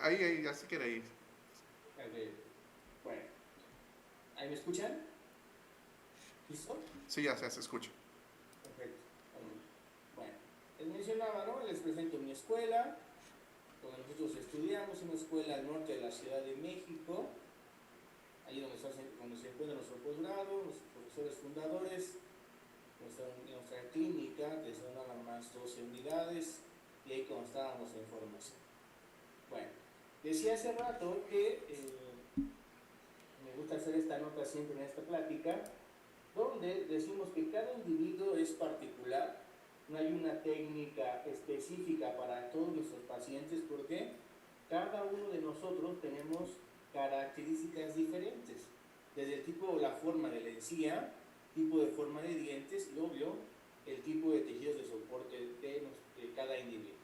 Ahí, ya se quiere ir. Ok. Bueno, ¿ahí me escuchan? ¿Listo? Sí, ya se escucha. Perfecto. Bueno, les mencionaba, ¿no? Les presento mi escuela, donde nosotros estudiamos, una escuela al norte de la Ciudad de México, ahí donde se encuentra nuestro posgrado, nuestros profesores fundadores, nuestra clínica, que son nada más 12 unidades, y ahí como estábamos en formación. Bueno, decía hace rato que me gusta hacer esta nota siempre en esta plática, donde decimos que cada individuo es particular, no hay una técnica específica para todos nuestros pacientes, porque cada uno de nosotros tenemos características diferentes, desde el tipo o la forma de la encía, tipo de forma de dientes y obvio el tipo de tejidos de soporte de cada individuo.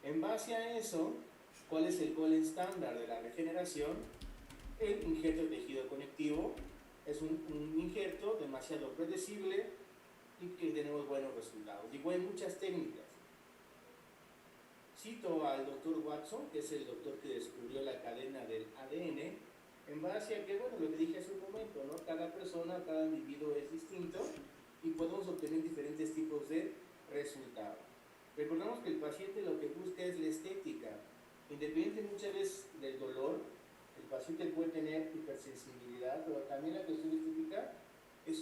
En base a eso, ¿cuál es el gol estándar de la regeneración? El injerto de tejido conectivo es un injerto demasiado predecible y que tenemos buenos resultados. Digo, hay muchas técnicas. Cito al doctor Watson, que es el doctor que descubrió la cadena del ADN, en base a que, bueno, lo que dije hace un momento, ¿no? Cada persona, cada individuo es distinto y podemos obtener diferentes tipos de resultados. Recordamos que el paciente lo que busca es la estética. Independiente muchas veces del dolor, el paciente puede tener hipersensibilidad, pero también la cuestión estética es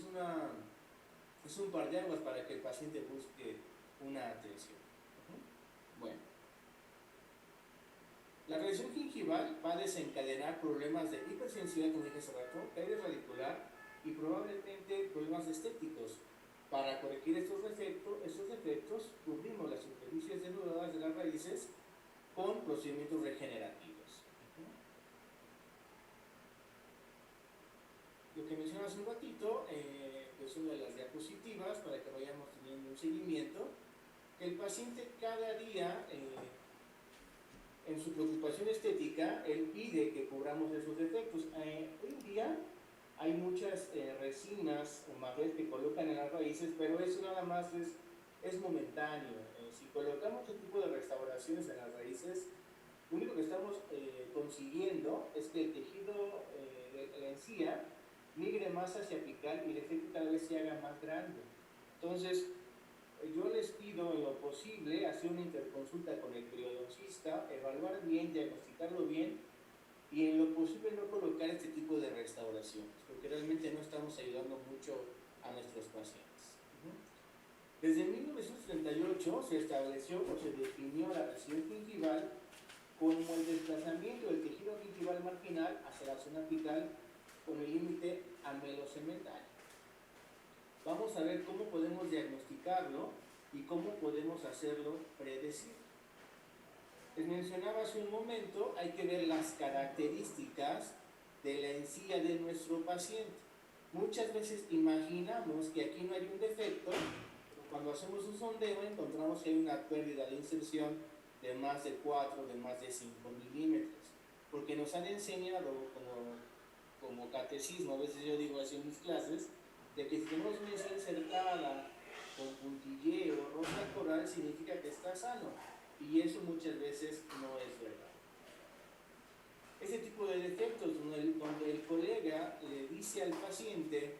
un parteaguas para que el paciente busque una atención. Bueno, la radiación gingival va a desencadenar problemas de hipersensibilidad, como dije hace rato, caries radicular y probablemente problemas estéticos. Para corregir estos defectos, cubrimos las superficies denudadas de las raíces con procedimientos regenerativos. Lo que mencioné hace un ratito, es una de las diapositivas para que vayamos teniendo un seguimiento, que el paciente cada día, en su preocupación estética, él pide que cubramos esos defectos. Hoy en día hay muchas resinas o materiales que colocan en las raíces, pero eso nada más es momentáneo. Si colocamos este tipo de restauraciones en las raíces, lo único que estamos consiguiendo es que el tejido de la encía migre más hacia apical y el efecto cada vez se haga más grande. Entonces, yo les pido en lo posible hacer una interconsulta con el periodoncista, evaluar bien, diagnosticarlo bien y en lo posible no colocar este tipo de restauraciones, porque realmente no estamos ayudando mucho a nuestros pacientes. Desde 1938 se estableció o se definió la lesión gingival como el desplazamiento del tejido gingival marginal hacia la zona apical con el límite amelocementario. Vamos a ver cómo podemos diagnosticarlo y cómo podemos hacerlo predecible. Les mencionaba hace un momento, hay que ver las características de la encía de nuestro paciente. Muchas veces imaginamos que aquí no hay un defecto, pero cuando hacemos un sondeo encontramos que hay una pérdida de inserción de más de 4, de más de 5 milímetros, porque nos han enseñado como catecismo, a veces yo digo así en mis clases, de que si tenemos una encía insertada con puntilleo, rosa coral, significa que está sano, y eso muchas veces no es verdad. Ese tipo de defectos donde el colega le dice al paciente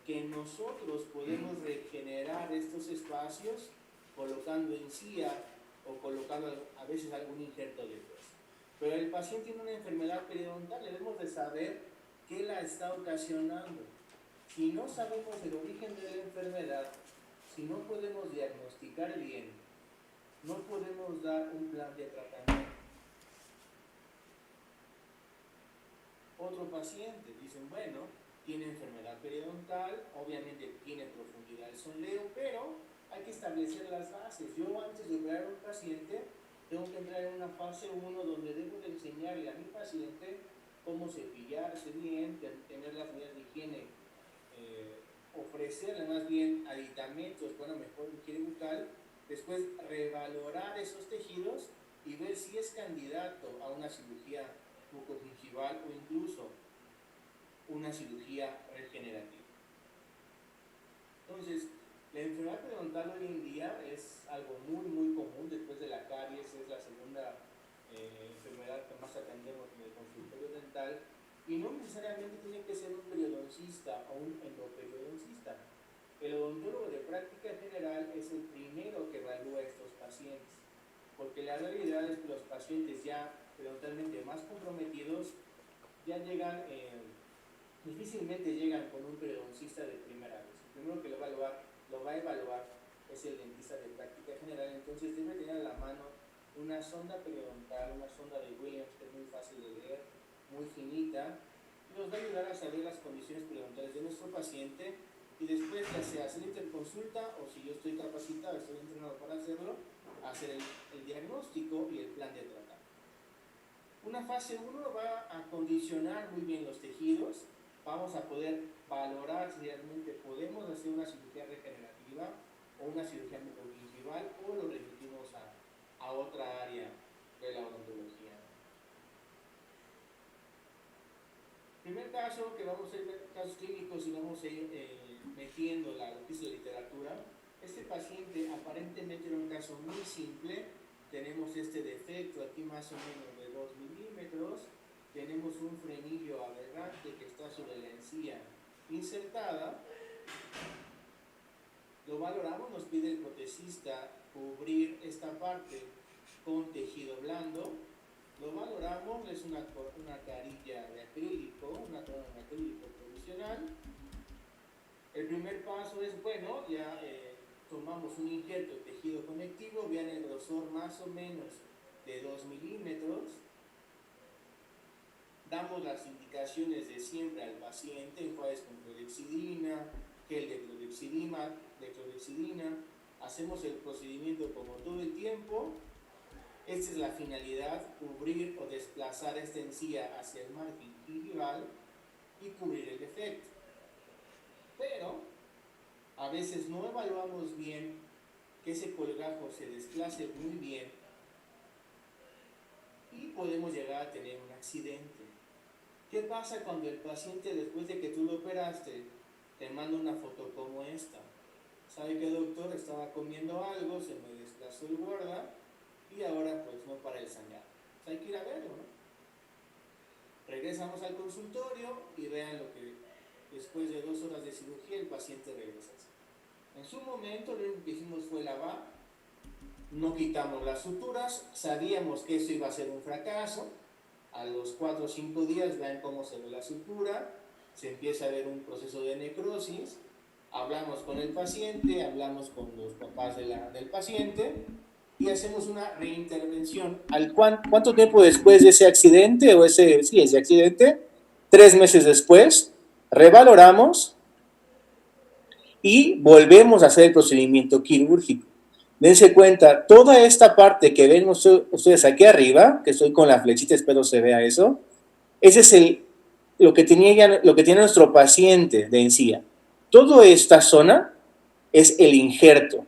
que nosotros podemos regenerar estos espacios colocando encía o colocando a veces algún injerto de hueso. Pero el paciente tiene una enfermedad periodontal, debemos de saber qué la está ocasionando. Si no sabemos el origen de la enfermedad, si no podemos diagnosticar bien, no podemos dar un plan de tratamiento. Otro paciente, dicen, bueno, tiene enfermedad periodontal, obviamente tiene profundidad de sondeo, pero hay que establecer las bases. Yo antes de operar a un paciente, tengo que entrar en una fase 1 donde debo de enseñarle a mi paciente cómo cepillarse bien, tener las medidas de higiene, ofrecerle más bien aditamentos para una mejor higiene bucal, después revalorar esos tejidos y ver si es candidato a una cirugía bucogingival o incluso una cirugía regenerativa. Entonces, la enfermedad periodontal hoy en día es algo muy, muy común. Después de la caries es la segunda enfermedad que más atendemos en el consultorio dental, y no necesariamente tiene que ser un periodoncista o un endoperiodoncista. El odontólogo de práctica general es el primero que evalúa a estos pacientes, porque la realidad es que los pacientes ya periodontalmente más comprometidos ya llegan, difícilmente llegan con un periodoncista de primera vez. El primero que lo va a evaluar es el dentista de práctica general, entonces debe tener a la mano una sonda periodontal, una sonda de Williams, que es muy fácil de leer, muy finita, y nos va a ayudar a saber las condiciones periodontales de nuestro paciente, y después ya sea hacer interconsulta, o si yo estoy capacitado, estoy entrenado para hacerlo, hacer el diagnóstico y el plan de tratamiento. Una fase 1 va a condicionar muy bien los tejidos, vamos a poder valorar si realmente podemos hacer una cirugía regenerativa o una cirugía microgingival, o lo remitimos a otra área de la odontología. Primer caso que vamos a ver, casos clínicos, y vamos a ir metiendo lo que es la literatura. Este paciente aparentemente era un caso muy simple. Tenemos este defecto aquí más o menos de 2 milímetros. Tenemos un frenillo aberrante que está sobre la encía insertada. Lo valoramos, nos pide el protesista cubrir esta parte con tejido blando. Lo valoramos, es una carilla de acrílico, una corona de acrílico provisional. El primer paso es, bueno, ya tomamos un injerto de tejido conectivo, vean el grosor más o menos de 2 milímetros. Damos las indicaciones de siempre al paciente, enjuagues con clorhexidina, gel de clorhexidina, hacemos el procedimiento como todo el tiempo. Esta es la finalidad, cubrir o desplazar esta encía hacia el margen gingival y cubrir el defecto. Pero a veces no evaluamos bien que ese colgajo se desplace muy bien y podemos llegar a tener un accidente. ¿Qué pasa cuando el paciente, después de que tú lo operaste, te manda una foto como esta? ¿Sabe qué, doctor? Estaba comiendo algo, se me desplazó el guarda y ahora pues no para el sangrado. Hay que ir a verlo, ¿no? Regresamos al consultorio y vean lo que después de 2 horas de cirugía el paciente regresa. En su momento lo único que hicimos fue lavar, no quitamos las suturas, sabíamos que eso iba a ser un fracaso. A los 4 o 5 días vean cómo se ve la sutura, se empieza a ver un proceso de necrosis. Hablamos con el paciente, hablamos con los papás del paciente y hacemos una reintervención. ¿Cuánto tiempo después de ese accidente, ese accidente? 3 meses después, revaloramos y volvemos a hacer el procedimiento quirúrgico. Dense cuenta, toda esta parte que ven ustedes aquí arriba, que estoy con la flechita, espero se vea eso, ese es lo que tiene nuestro paciente de encía. Toda esta zona es el injerto,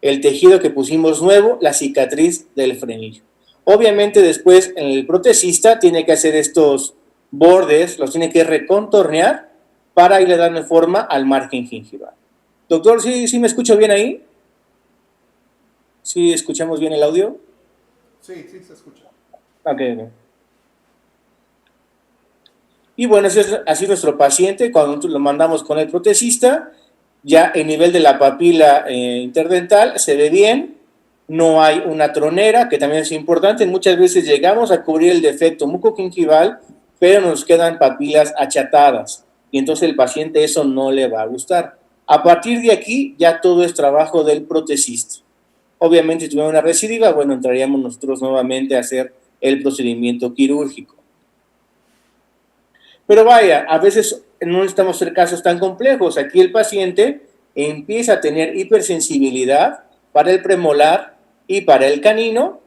el tejido que pusimos nuevo, la cicatriz del frenillo. Obviamente después el protesista tiene que hacer estos bordes, los tiene que recontornear para irle dando forma al margen gingival. Doctor, ¿sí me escucho bien ahí? ¿Sí escuchamos bien el audio? Sí, se escucha. Ok. Y bueno, así es nuestro paciente. Cuando lo mandamos con el protesista, ya el nivel de la papila interdental se ve bien, no hay una tronera, que también es importante. Muchas veces llegamos a cubrir el defecto mucogingival, pero nos quedan papilas achatadas, y entonces el paciente eso no le va a gustar. A partir de aquí, ya todo es trabajo del protesista. Obviamente, si tuviera una recidiva, bueno, entraríamos nosotros nuevamente a hacer el procedimiento quirúrgico. Pero vaya, a veces no necesitamos hacer casos tan complejos. Aquí el paciente empieza a tener hipersensibilidad para el premolar y para el canino.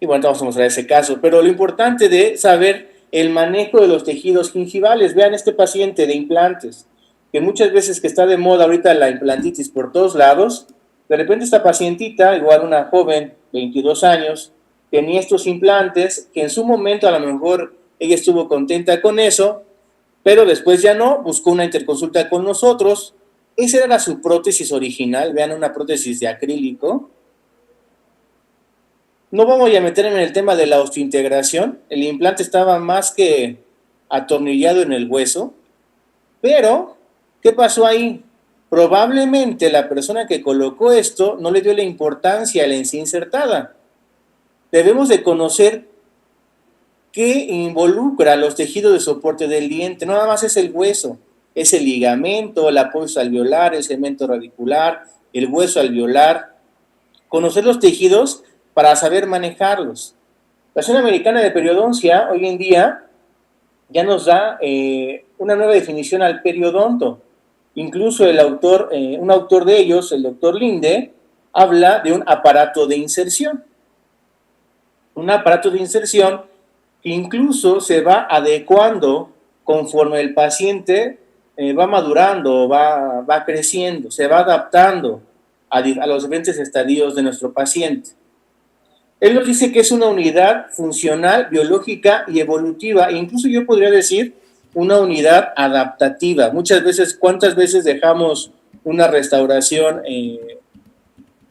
Y bueno, vamos a mostrar ese caso. Pero lo importante de saber el manejo de los tejidos gingivales. Vean este paciente de implantes, que muchas veces que está de moda ahorita la implantitis por todos lados, de repente esta pacientita, igual una joven, 22 años, tenía estos implantes, que en su momento a lo mejor ella estuvo contenta con eso, pero después ya no, buscó una interconsulta con nosotros. Esa era su prótesis original, vean, una prótesis de acrílico. No vamos a meterme en el tema de la osteointegración. El implante estaba más que atornillado en el hueso. Pero, ¿qué pasó ahí? Probablemente la persona que colocó esto no le dio la importancia a la encía insertada. Debemos de conocer qué involucra los tejidos de soporte del diente. No nada más es el hueso, es el ligamento, el apoyo alveolar, el cemento radicular, el hueso alveolar. Conocer los tejidos para saber manejarlos. La Asociación Americana de Periodoncia hoy en día ya nos da una nueva definición al periodonto. Incluso un autor de ellos, el doctor Linde, habla de un aparato de inserción. Un aparato de inserción que incluso se va adecuando conforme el paciente va madurando, va creciendo, se va adaptando a los diferentes estadios de nuestro paciente. Él nos dice que es una unidad funcional, biológica y evolutiva, e incluso yo podría decir una unidad adaptativa. Muchas veces, ¿cuántas veces dejamos una restauración,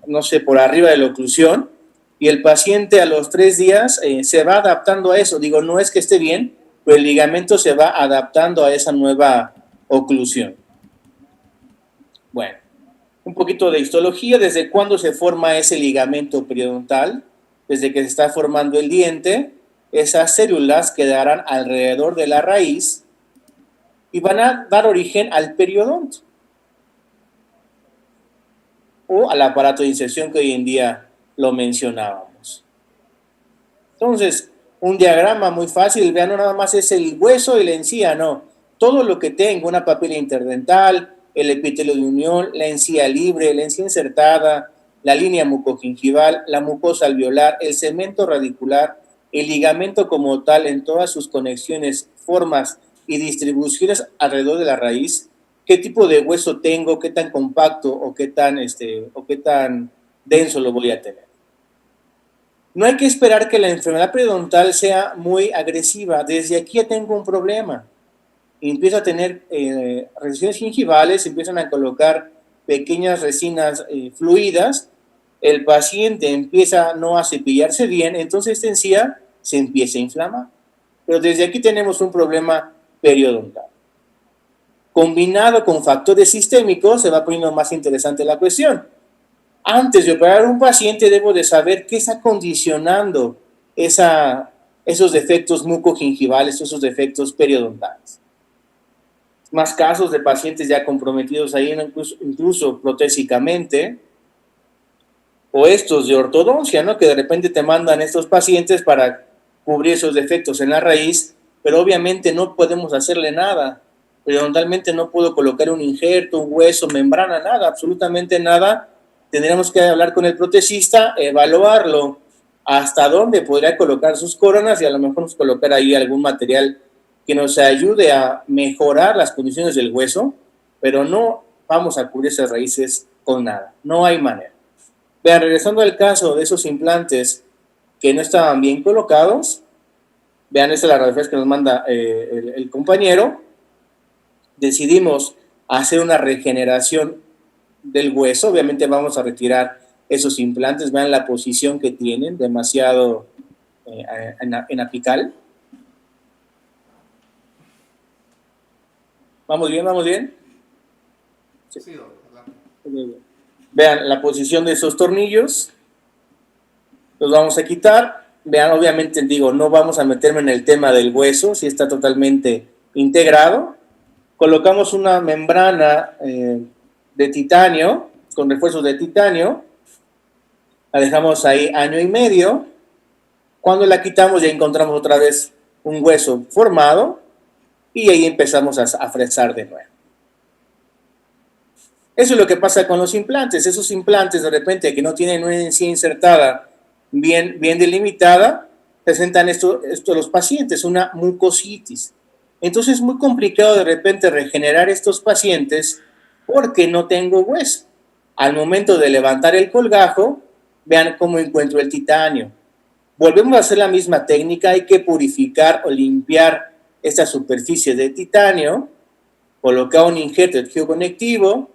no sé, por arriba de la oclusión? Y el paciente a los 3 días se va adaptando a eso. Digo, no es que esté bien, pero el ligamento se va adaptando a esa nueva oclusión. Bueno, un poquito de histología. ¿Desde cuándo se forma ese ligamento periodontal? Desde que se está formando el diente, esas células quedarán alrededor de la raíz y van a dar origen al periodonto o al aparato de inserción que hoy en día lo mencionábamos. Entonces, un diagrama muy fácil, vean, no nada más es el hueso y la encía, no. Todo lo que tenga, una papila interdental, el epitelio de unión, la encía libre, la encía insertada, la línea mucogingival, la mucosa alveolar, el cemento radicular, el ligamento como tal en todas sus conexiones, formas y distribuciones alrededor de la raíz, qué tipo de hueso tengo, qué tan compacto o qué tan denso lo voy a tener. No hay que esperar que la enfermedad periodontal sea muy agresiva. Desde aquí ya tengo un problema. Empiezo a tener resinas gingivales, empiezan a colocar pequeñas resinas fluidas, el paciente empieza no a cepillarse bien, entonces esta encía se empieza a inflamar. Pero desde aquí tenemos un problema periodontal. Combinado con factores sistémicos, se va poniendo más interesante la cuestión. Antes de operar a un paciente, debo de saber qué está condicionando esos defectos mucogingivales, esos defectos periodontales. Más casos de pacientes ya comprometidos ahí, incluso protésicamente, o estos de ortodoncia, ¿no? Que de repente te mandan estos pacientes para cubrir esos defectos en la raíz, pero obviamente no podemos hacerle nada. Periodontalmente no puedo colocar un injerto, un hueso, membrana, nada, absolutamente nada. Tendríamos que hablar con el protesista, evaluarlo, hasta dónde podría colocar sus coronas y a lo mejor nos colocar ahí algún material que nos ayude a mejorar las condiciones del hueso, pero no vamos a cubrir esas raíces con nada, no hay manera. Vean, regresando al caso de esos implantes que no estaban bien colocados, vean, esta es la radiografía que nos manda el compañero, decidimos hacer una regeneración del hueso, obviamente vamos a retirar esos implantes, vean la posición que tienen, demasiado en apical. ¿Vamos bien? ¿Vamos bien? Sí, doctor. Vean la posición de esos tornillos. Los vamos a quitar. Vean, obviamente digo, no vamos a meterme en el tema del hueso, si está totalmente integrado. Colocamos una membrana de titanio, con refuerzos de titanio. La dejamos ahí 1 año y medio. Cuando la quitamos ya encontramos otra vez un hueso formado y ahí empezamos a fresar de nuevo. Eso es lo que pasa con los implantes. Esos implantes de repente que no tienen una encía insertada bien delimitada, presentan esto los pacientes, una mucositis. Entonces es muy complicado de repente regenerar estos pacientes porque no tengo hueso. Al momento de levantar el colgajo, vean cómo encuentro el titanio. Volvemos a hacer la misma técnica, hay que purificar o limpiar esta superficie de titanio, colocar un injerto de tejido conectivo,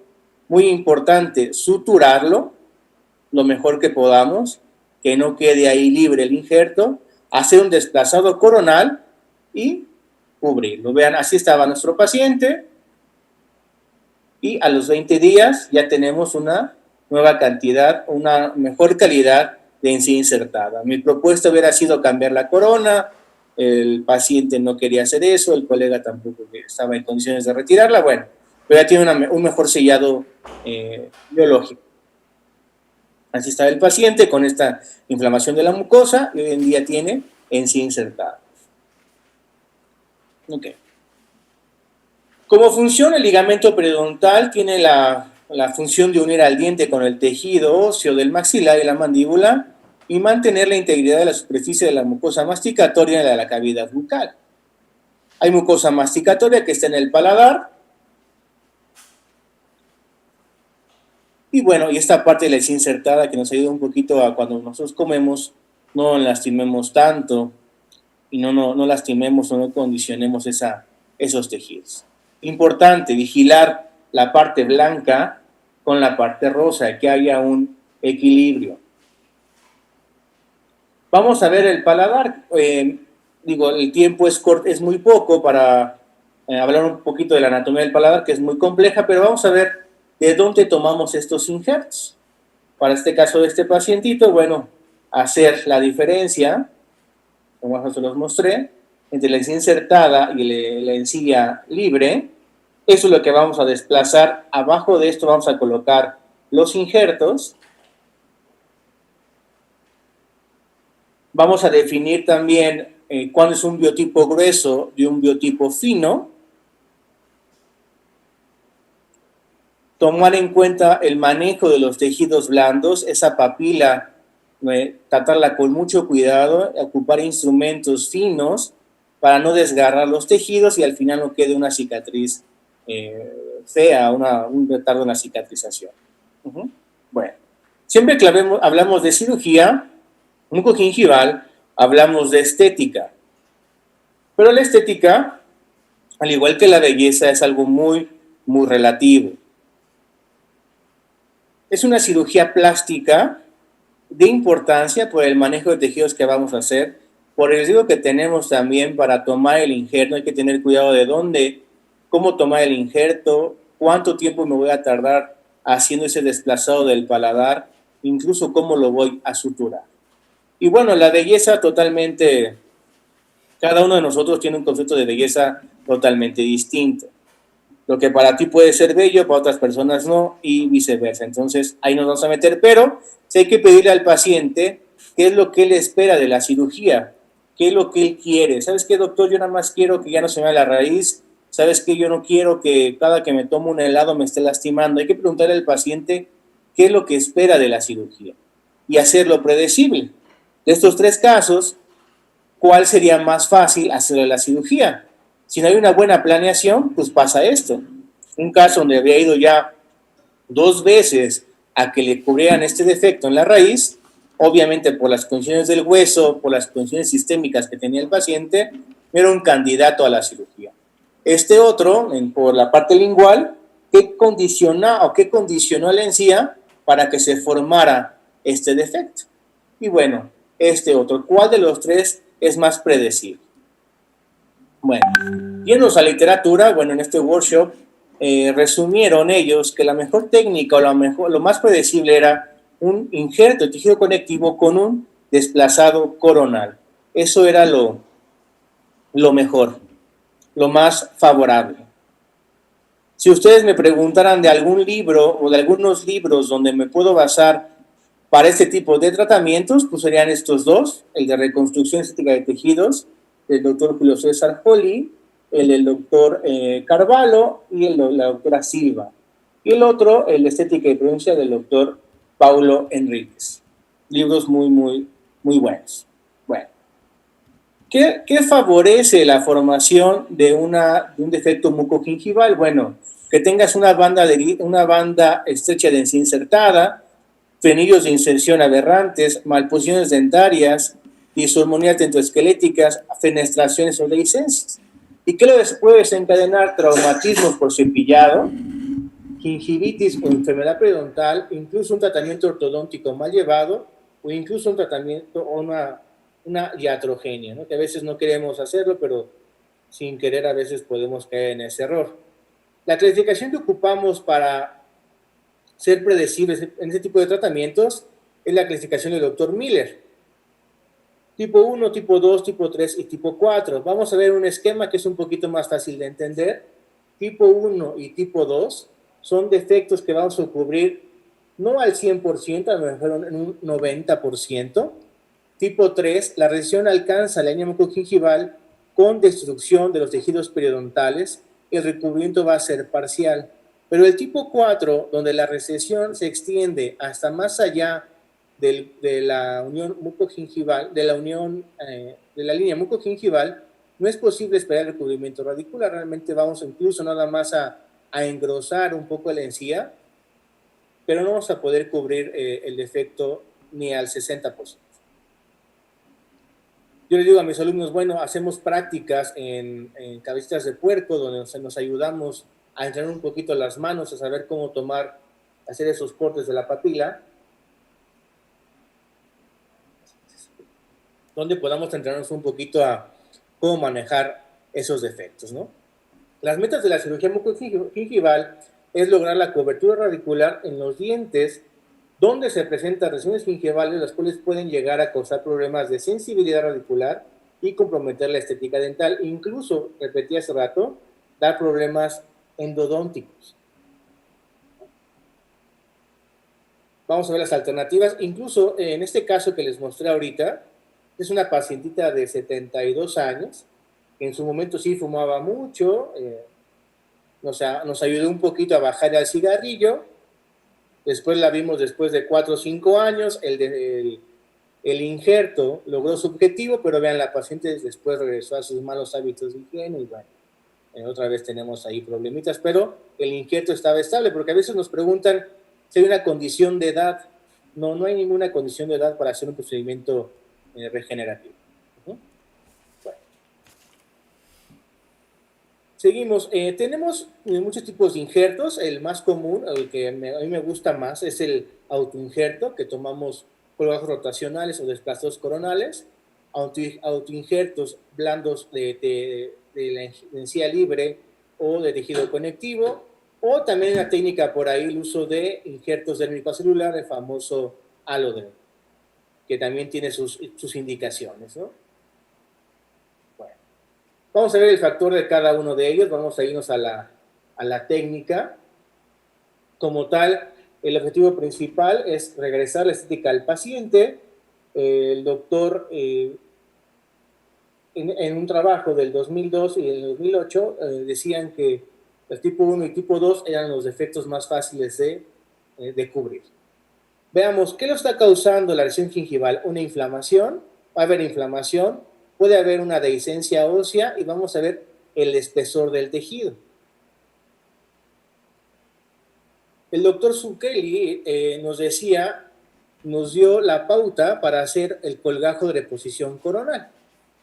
muy importante suturarlo lo mejor que podamos, que no quede ahí libre el injerto, hacer un desplazado coronal y cubrirlo. Vean, así estaba nuestro paciente y a los 20 días ya tenemos una nueva cantidad, una mejor calidad de encía insertada. Mi propuesta hubiera sido cambiar la corona, el paciente no quería hacer eso, el colega tampoco estaba en condiciones de retirarla, bueno, pero ya tiene un mejor sellado biológico. Así estaba el paciente con esta inflamación de la mucosa y hoy en día tiene encía insertada. Ok. ¿Cómo funciona el ligamento periodontal? Tiene la función de unir al diente con el tejido óseo del maxilar y la mandíbula y mantener la integridad de la superficie de la mucosa masticatoria de la cavidad bucal. Hay mucosa masticatoria que está en el paladar. Y bueno, y esta parte de la encía insertada que nos ayuda un poquito a cuando nosotros comemos, no lastimemos tanto y no lastimemos o no condicionemos esos tejidos. Importante, vigilar la parte blanca con la parte rosa, que haya un equilibrio. Vamos a ver el paladar. El tiempo es muy poco para hablar un poquito de la anatomía del paladar, que es muy compleja, pero vamos a ver de dónde tomamos estos injertos. Para este caso de este pacientito, bueno, hacer la diferencia, como ya se los mostré, entre la encía insertada y la encía libre. Eso es lo que vamos a desplazar. Abajo de esto vamos a colocar los injertos. Vamos a definir también cuál es un biotipo grueso y un biotipo fino. Tomar en cuenta el manejo de los tejidos blandos, esa papila, tratarla con mucho cuidado, ocupar instrumentos finos para no desgarrar los tejidos y al final no quede una cicatriz fea, un retardo en la cicatrización. Bueno, siempre que hablamos de cirugía mucogingival, hablamos de estética. Pero la estética, al igual que la belleza, es algo muy, muy relativo. Es una cirugía plástica de importancia por el manejo de tejidos que vamos a hacer, por el riesgo que tenemos también para tomar el injerto. Hay que tener cuidado de dónde, cómo tomar el injerto, cuánto tiempo me voy a tardar haciendo ese desplazado del paladar, incluso cómo lo voy a suturar. Y bueno, la belleza totalmente, cada uno de nosotros tiene un concepto de belleza totalmente distinto. Lo que para ti puede ser bello, para otras personas no, y viceversa. Entonces, ahí nos vamos a meter, pero sí hay que pedirle al paciente qué es lo que él espera de la cirugía, qué es lo que él quiere. ¿Sabes qué, doctor? Yo nada más quiero que ya no se me vea la raíz. ¿Sabes qué? Yo no quiero que cada que me tomo un helado me esté lastimando. Hay que preguntarle al paciente qué es lo que espera de la cirugía y hacerlo predecible. De estos tres casos, ¿cuál sería más fácil hacerle la cirugía? Si no hay una buena planeación, pues pasa esto. Un caso donde había ido ya 2 veces a que le cubrieran este defecto en la raíz, obviamente por las condiciones del hueso, por las condiciones sistémicas que tenía el paciente, era un candidato a la cirugía. Este otro, por la parte lingual, ¿qué condicionó la encía para que se formara este defecto? Y bueno, este otro, ¿cuál de los tres es más predecible? Bueno, yendo a literatura, bueno, en este workshop resumieron ellos que la mejor técnica o lo más predecible era un injerto de tejido conectivo con un desplazado coronal. Eso era lo mejor, lo más favorable. Si ustedes me preguntaran de algún libro o de algunos libros donde me puedo basar para este tipo de tratamientos, pues serían estos dos, el de reconstrucción estética de tejidos, del doctor Julio César Joly, el del doctor Carvalho y la doctora Silva. Y el otro, el de estética y prudencia del doctor Paulo Enríquez. Libros muy, muy, muy buenos. Bueno, ¿qué favorece la formación de un defecto mucogingival? Bueno, que tengas una banda estrecha de encía insertada, frenillos de inserción aberrantes, malposiciones dentarias, disarmonías dentoesqueléticas, fenestraciones o dehiscencias. ¿Y qué les puede desencadenar? Traumatismos por cepillado, gingivitis o enfermedad periodontal, incluso un tratamiento ortodóntico mal llevado o incluso un tratamiento o una iatrogenia, ¿no? Que a veces no queremos hacerlo, pero sin querer a veces podemos caer en ese error. La clasificación que ocupamos para ser predecibles en ese tipo de tratamientos es la clasificación del doctor Miller. Tipo 1, tipo 2, tipo 3 y tipo 4. Vamos a ver un esquema que es un poquito más fácil de entender. Tipo 1 y tipo 2 son defectos que vamos a cubrir no al 100%, a lo mejor en un 90%. Tipo 3, la recesión alcanza la línea mucogingival con destrucción de los tejidos periodontales. El recubrimiento va a ser parcial. Pero el tipo 4, donde la recesión se extiende hasta más allá de la unión mucogingival, de la línea mucogingival, no es posible esperar el recubrimiento radicular. Realmente vamos incluso nada más a engrosar un poco la encía, pero no vamos a poder cubrir el defecto ni al 60%. Yo les digo a mis alumnos, bueno, hacemos prácticas en cabecitas de puerco, donde nos ayudamos a entrenar un poquito las manos, a saber cómo hacer esos cortes de la papila, donde podamos entrenarnos un poquito a cómo manejar esos defectos, ¿no? Las metas de la cirugía mucogingival es lograr la cobertura radicular en los dientes donde se presentan lesiones gingivales, las cuales pueden llegar a causar problemas de sensibilidad radicular y comprometer la estética dental, incluso, repetí hace rato, dar problemas endodónticos. Vamos a ver las alternativas. Incluso en este caso que les mostré ahorita, es una pacientita de 72 años, que en su momento sí fumaba mucho, nos ayudó un poquito a bajar al cigarrillo. Después la vimos después de 4 o 5 años, el injerto logró su objetivo, pero vean, la paciente después regresó a sus malos hábitos de higiene y bueno, otra vez tenemos ahí problemitas, pero el injerto estaba estable, porque a veces nos preguntan si hay una condición de edad. No, no hay ninguna condición de edad para hacer un procedimiento regenerativo. Bueno. Seguimos. Tenemos muchos tipos de injertos. El más común, el que a mí me gusta más, es el autoinjerto, que tomamos por bajos rotacionales o desplazados coronales. Autoinjertos blandos de la encía libre o de tejido conectivo. O también la técnica por ahí, el uso de injertos dérmico-celular, el famoso Alloderm, que también tiene sus indicaciones, ¿no? Bueno, vamos a ver el factor de cada uno de ellos. Vamos a irnos a la técnica. Como tal, el objetivo principal es regresar la estética al paciente. El doctor, en un trabajo del 2002 y del 2008, decían que el tipo 1 y tipo 2 eran los defectos más fáciles de cubrir. Veamos, ¿qué lo está causando la lesión gingival? Una inflamación, va a haber inflamación, puede haber una dehiscencia ósea y vamos a ver el espesor del tejido. El doctor Zucchelli nos dio la pauta para hacer el colgajo de reposición coronal.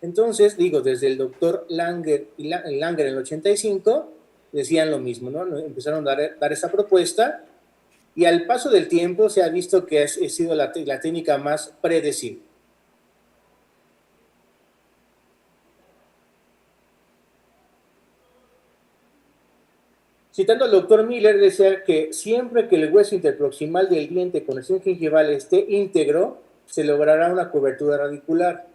Entonces, desde el doctor Langer en el 85, decían lo mismo, ¿no? Empezaron a dar esa propuesta y al paso del tiempo se ha visto que ha sido la técnica más predecible. Citando al doctor Miller, decía que siempre que el hueso interproximal del diente con lesión gingival esté íntegro, se logrará una cobertura radicular.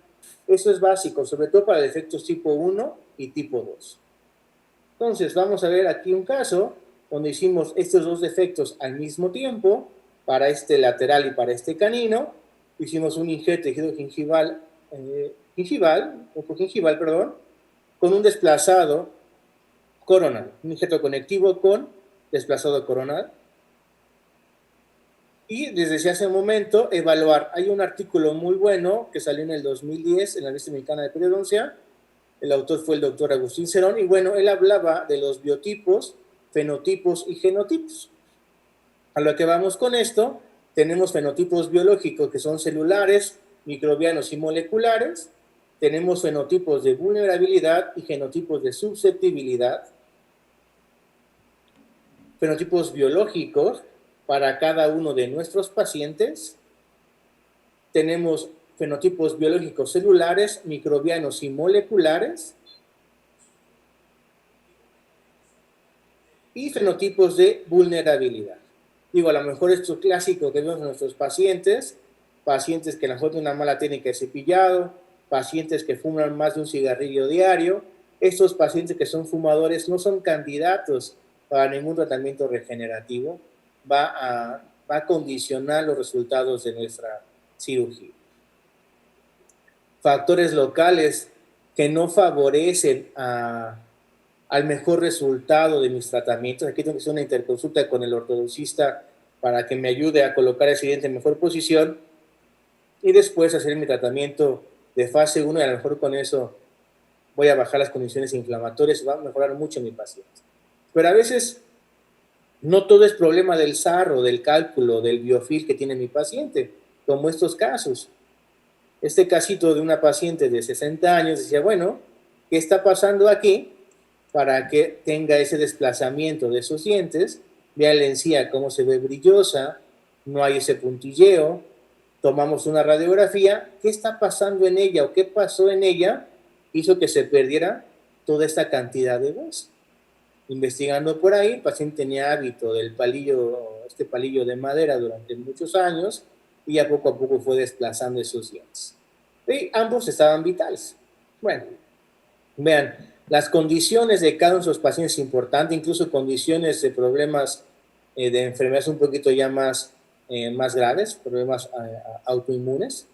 Eso es básico, sobre todo para defectos tipo 1 y tipo 2. Entonces, vamos a ver aquí un caso donde hicimos estos dos defectos al mismo tiempo, para este lateral y para este canino. Hicimos un injerto de tejido gingival, con un desplazado coronal, un injerto conectivo con desplazado coronal. Y desde hace un momento evaluar. Hay un artículo muy bueno que salió en el 2010 en la Revista Mexicana de Periodoncia. El autor fue el doctor Agustín Cerón y bueno, él hablaba de los biotipos, fenotipos y genotipos. A lo que vamos con esto, tenemos fenotipos biológicos que son celulares, microbianos y moleculares. Tenemos fenotipos de vulnerabilidad y genotipos de susceptibilidad. Fenotipos biológicos para cada uno de nuestros pacientes. tenemos fenotipos biológicos celulares, microbianos y moleculares, y fenotipos de vulnerabilidad. Digo, a lo mejor esto es clásico que vemos en nuestros pacientes que a lo mejor tienen una mala técnica de cepillado, pacientes que fuman más de un cigarrillo diario. Estos pacientes que son fumadores no son candidatos para ningún tratamiento regenerativo. Va a condicionar los resultados de nuestra cirugía. Factores locales que no favorecen al mejor resultado de mis tratamientos. Aquí tengo que hacer una interconsulta con el ortodoncista para que me ayude a colocar ese diente en mejor posición y después hacer mi tratamiento de fase 1 y a lo mejor con eso voy a bajar las condiciones inflamatorias y va a mejorar mucho mi paciente. Pero a veces no todo es problema del sarro, del cálculo, del biofil que tiene mi paciente, como estos casos. Este casito de una paciente de 60 años decía, bueno, ¿qué está pasando aquí para que tenga ese desplazamiento de esos dientes? Vea la encía cómo se ve brillosa, no hay ese puntilleo, tomamos una radiografía, ¿qué está pasando en ella o qué pasó en ella? Hizo que se perdiera toda esta cantidad de hueso. Investigando por ahí, el paciente tenía hábito del palillo, este palillo de madera durante muchos años y ya poco a poco fue desplazando esos dientes. Y ambos estaban vitales. Bueno, vean, las condiciones de cada uno de esos pacientes es importante, incluso condiciones de problemas de enfermedades un poquito ya más graves, problemas autoinmunes,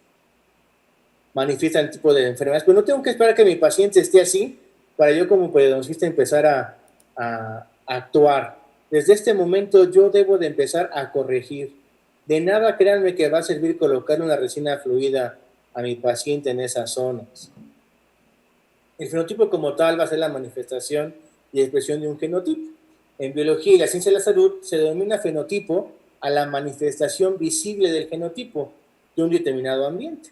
manifiestan el tipo de enfermedades, pero no tengo que esperar que mi paciente esté así para yo como periodoncista empezar a actuar. Desde este momento yo debo de empezar a corregir. De nada créanme que va a servir colocar una resina fluida a mi paciente en esas zonas. El fenotipo como tal va a ser la manifestación y expresión de un genotipo. En biología y la ciencia de la salud se denomina fenotipo a la manifestación visible del genotipo de un determinado ambiente.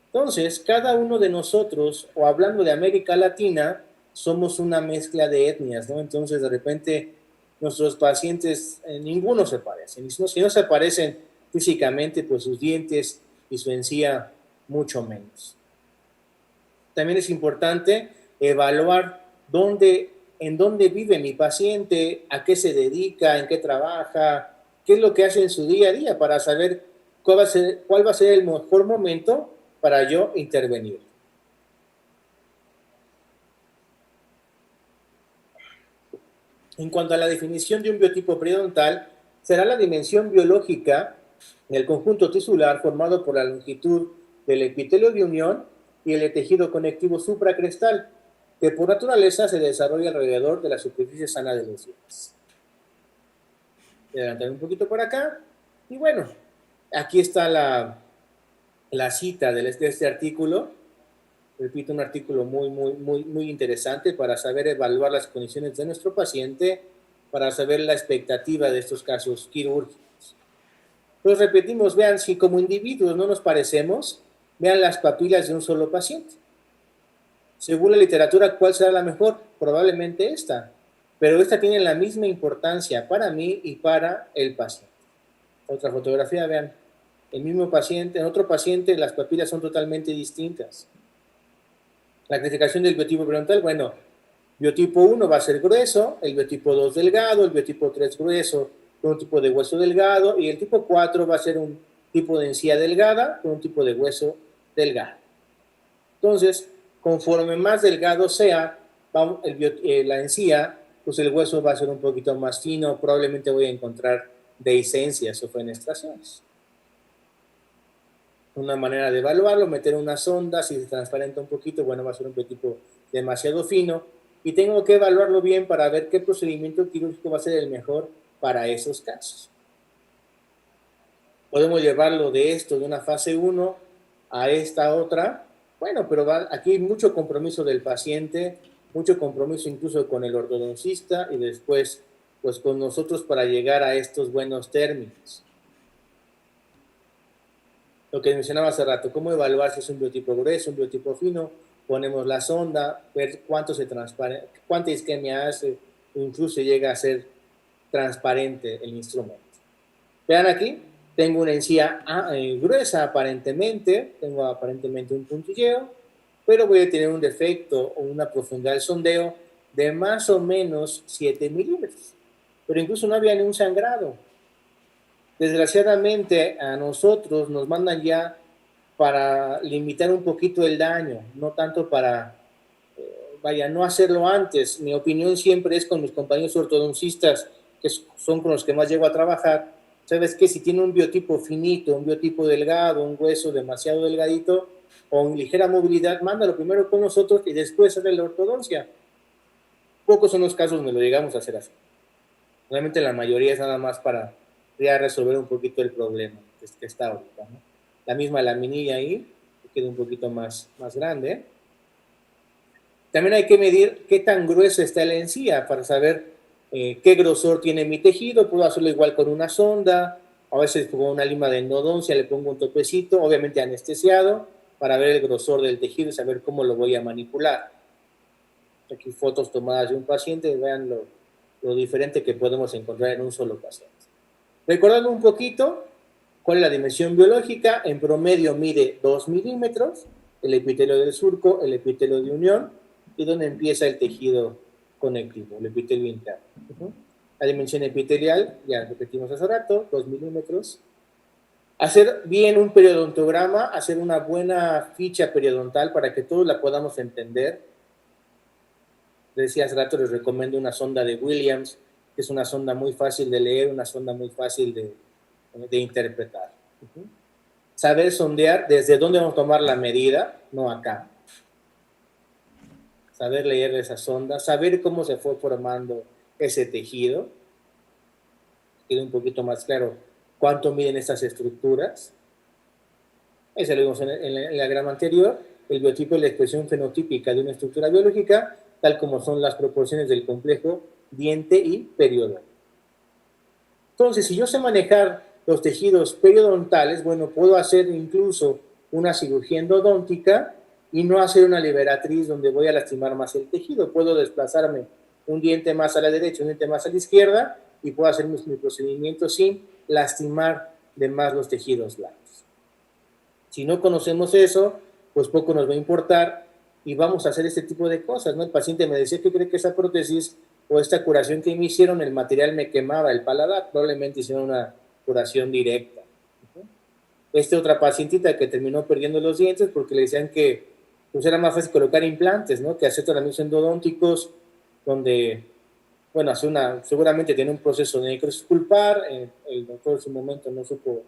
Entonces, cada uno de nosotros, o hablando de América Latina, somos una mezcla de etnias, ¿no? Entonces, de repente, nuestros pacientes, ninguno se parece. Si no se parecen físicamente, pues sus dientes y su encía, mucho menos. También es importante evaluar en dónde vive mi paciente, a qué se dedica, en qué trabaja, qué es lo que hace en su día a día para saber cuál va a ser el mejor momento para yo intervenir. En cuanto a la definición de un biotipo periodontal, será la dimensión biológica del conjunto tisular formado por la longitud del epitelio de unión y el tejido conectivo supracrestal, que por naturaleza se desarrolla alrededor de la superficie sana de los dientes. Voy a adelantar un poquito por acá. Y bueno, aquí está la cita de este artículo. Repito, un artículo muy interesante para saber evaluar las condiciones de nuestro paciente, para saber la expectativa de estos casos quirúrgicos. Entonces repetimos, vean, si como individuos no nos parecemos, vean las papilas de un solo paciente. Según la literatura, ¿cuál será la mejor? Probablemente esta, pero esta tiene la misma importancia para mí y para el paciente. Otra fotografía, vean, el mismo paciente, en otro paciente las papilas son totalmente distintas. La clasificación del biotipo periodontal, bueno, biotipo 1 va a ser grueso, el biotipo 2 delgado, el biotipo 3 grueso con un tipo de hueso delgado y el tipo 4 va a ser un tipo de encía delgada con un tipo de hueso delgado. Entonces, conforme más delgado sea la encía, pues el hueso va a ser un poquito más fino, probablemente voy a encontrar dehiscencias o fenestraciones. Una manera de evaluarlo, meter una sonda, si se transparenta un poquito, bueno, va a ser un biotipo demasiado fino, y tengo que evaluarlo bien para ver qué procedimiento quirúrgico va a ser el mejor para esos casos. Podemos llevarlo de una fase 1 a esta otra, bueno, pero aquí hay mucho compromiso del paciente, mucho compromiso incluso con el ortodoncista y después pues con nosotros para llegar a estos buenos términos. Lo que mencionaba hace rato, cómo evaluar si es un biotipo grueso, un biotipo fino, ponemos la sonda, ver cuánta isquemia hace, o incluso llega a ser transparente el instrumento. Vean aquí, tengo una encía gruesa aparentemente, tengo aparentemente un puntilleo, pero voy a tener un defecto o una profundidad del sondeo de más o menos 7 milímetros. Pero incluso no había ni un sangrado. Desgraciadamente a nosotros nos mandan ya para limitar un poquito el daño, no tanto para, vaya, no hacerlo antes. Mi opinión siempre es con mis compañeros ortodoncistas, que son con los que más llego a trabajar. ¿Sabes qué? Si tiene un biotipo finito, un biotipo delgado, un hueso demasiado delgadito o ligera movilidad, mándalo primero con nosotros y después hacer la ortodoncia. Pocos son los casos donde lo llegamos a hacer así. Realmente la mayoría es nada más para ya resolver un poquito el problema que está ahorita, ¿no? La misma laminilla ahí, que queda un poquito más grande. También hay que medir qué tan gruesa está la encía para saber qué grosor tiene mi tejido. Puedo hacerlo igual con una sonda, a veces con una lima de endodoncia le pongo un topecito, obviamente anestesiado, para ver el grosor del tejido y saber cómo lo voy a manipular. Aquí fotos tomadas de un paciente, vean lo diferente que podemos encontrar en un solo paciente. Recordando un poquito cuál es la dimensión biológica, en promedio mide 2 milímetros, el epitelio del surco, el epitelio de unión, y donde empieza el tejido conectivo, el epitelio interno. La dimensión epitelial, ya repetimos hace rato, 2 milímetros. Hacer bien un periodontograma, hacer una buena ficha periodontal para que todos la podamos entender. Decía hace rato, les recomiendo una sonda de Williams, que es una sonda muy fácil de leer, una sonda muy fácil de interpretar. Saber sondear desde dónde vamos a tomar la medida, no acá. Saber leer esa sonda, saber cómo se fue formando ese tejido. Queda un poquito más claro cuánto miden estas estructuras. Ese lo vimos en la grama anterior. El biotipo es la expresión fenotípica de una estructura biológica, tal como son las proporciones del complejo diente y periodonto. Entonces, si yo sé manejar los tejidos periodontales, bueno, puedo hacer incluso una cirugía endodóntica y no hacer una liberatriz donde voy a lastimar más el tejido. Puedo desplazarme un diente más a la derecha, un diente más a la izquierda y puedo hacer mi procedimiento sin lastimar de más los tejidos blandos. Si no conocemos eso, pues poco nos va a importar y vamos a hacer este tipo de cosas, ¿no? El paciente me decía que cree que esa prótesis o esta curación que me hicieron, el material me quemaba el paladar, probablemente hicieron una curación directa. Otra pacientita que terminó perdiendo los dientes porque le decían que pues era más fácil colocar implantes, ¿no? Que hacer tratamientos endodónticos donde, bueno, seguramente tiene un proceso de necroesculpar, el doctor en su momento no supo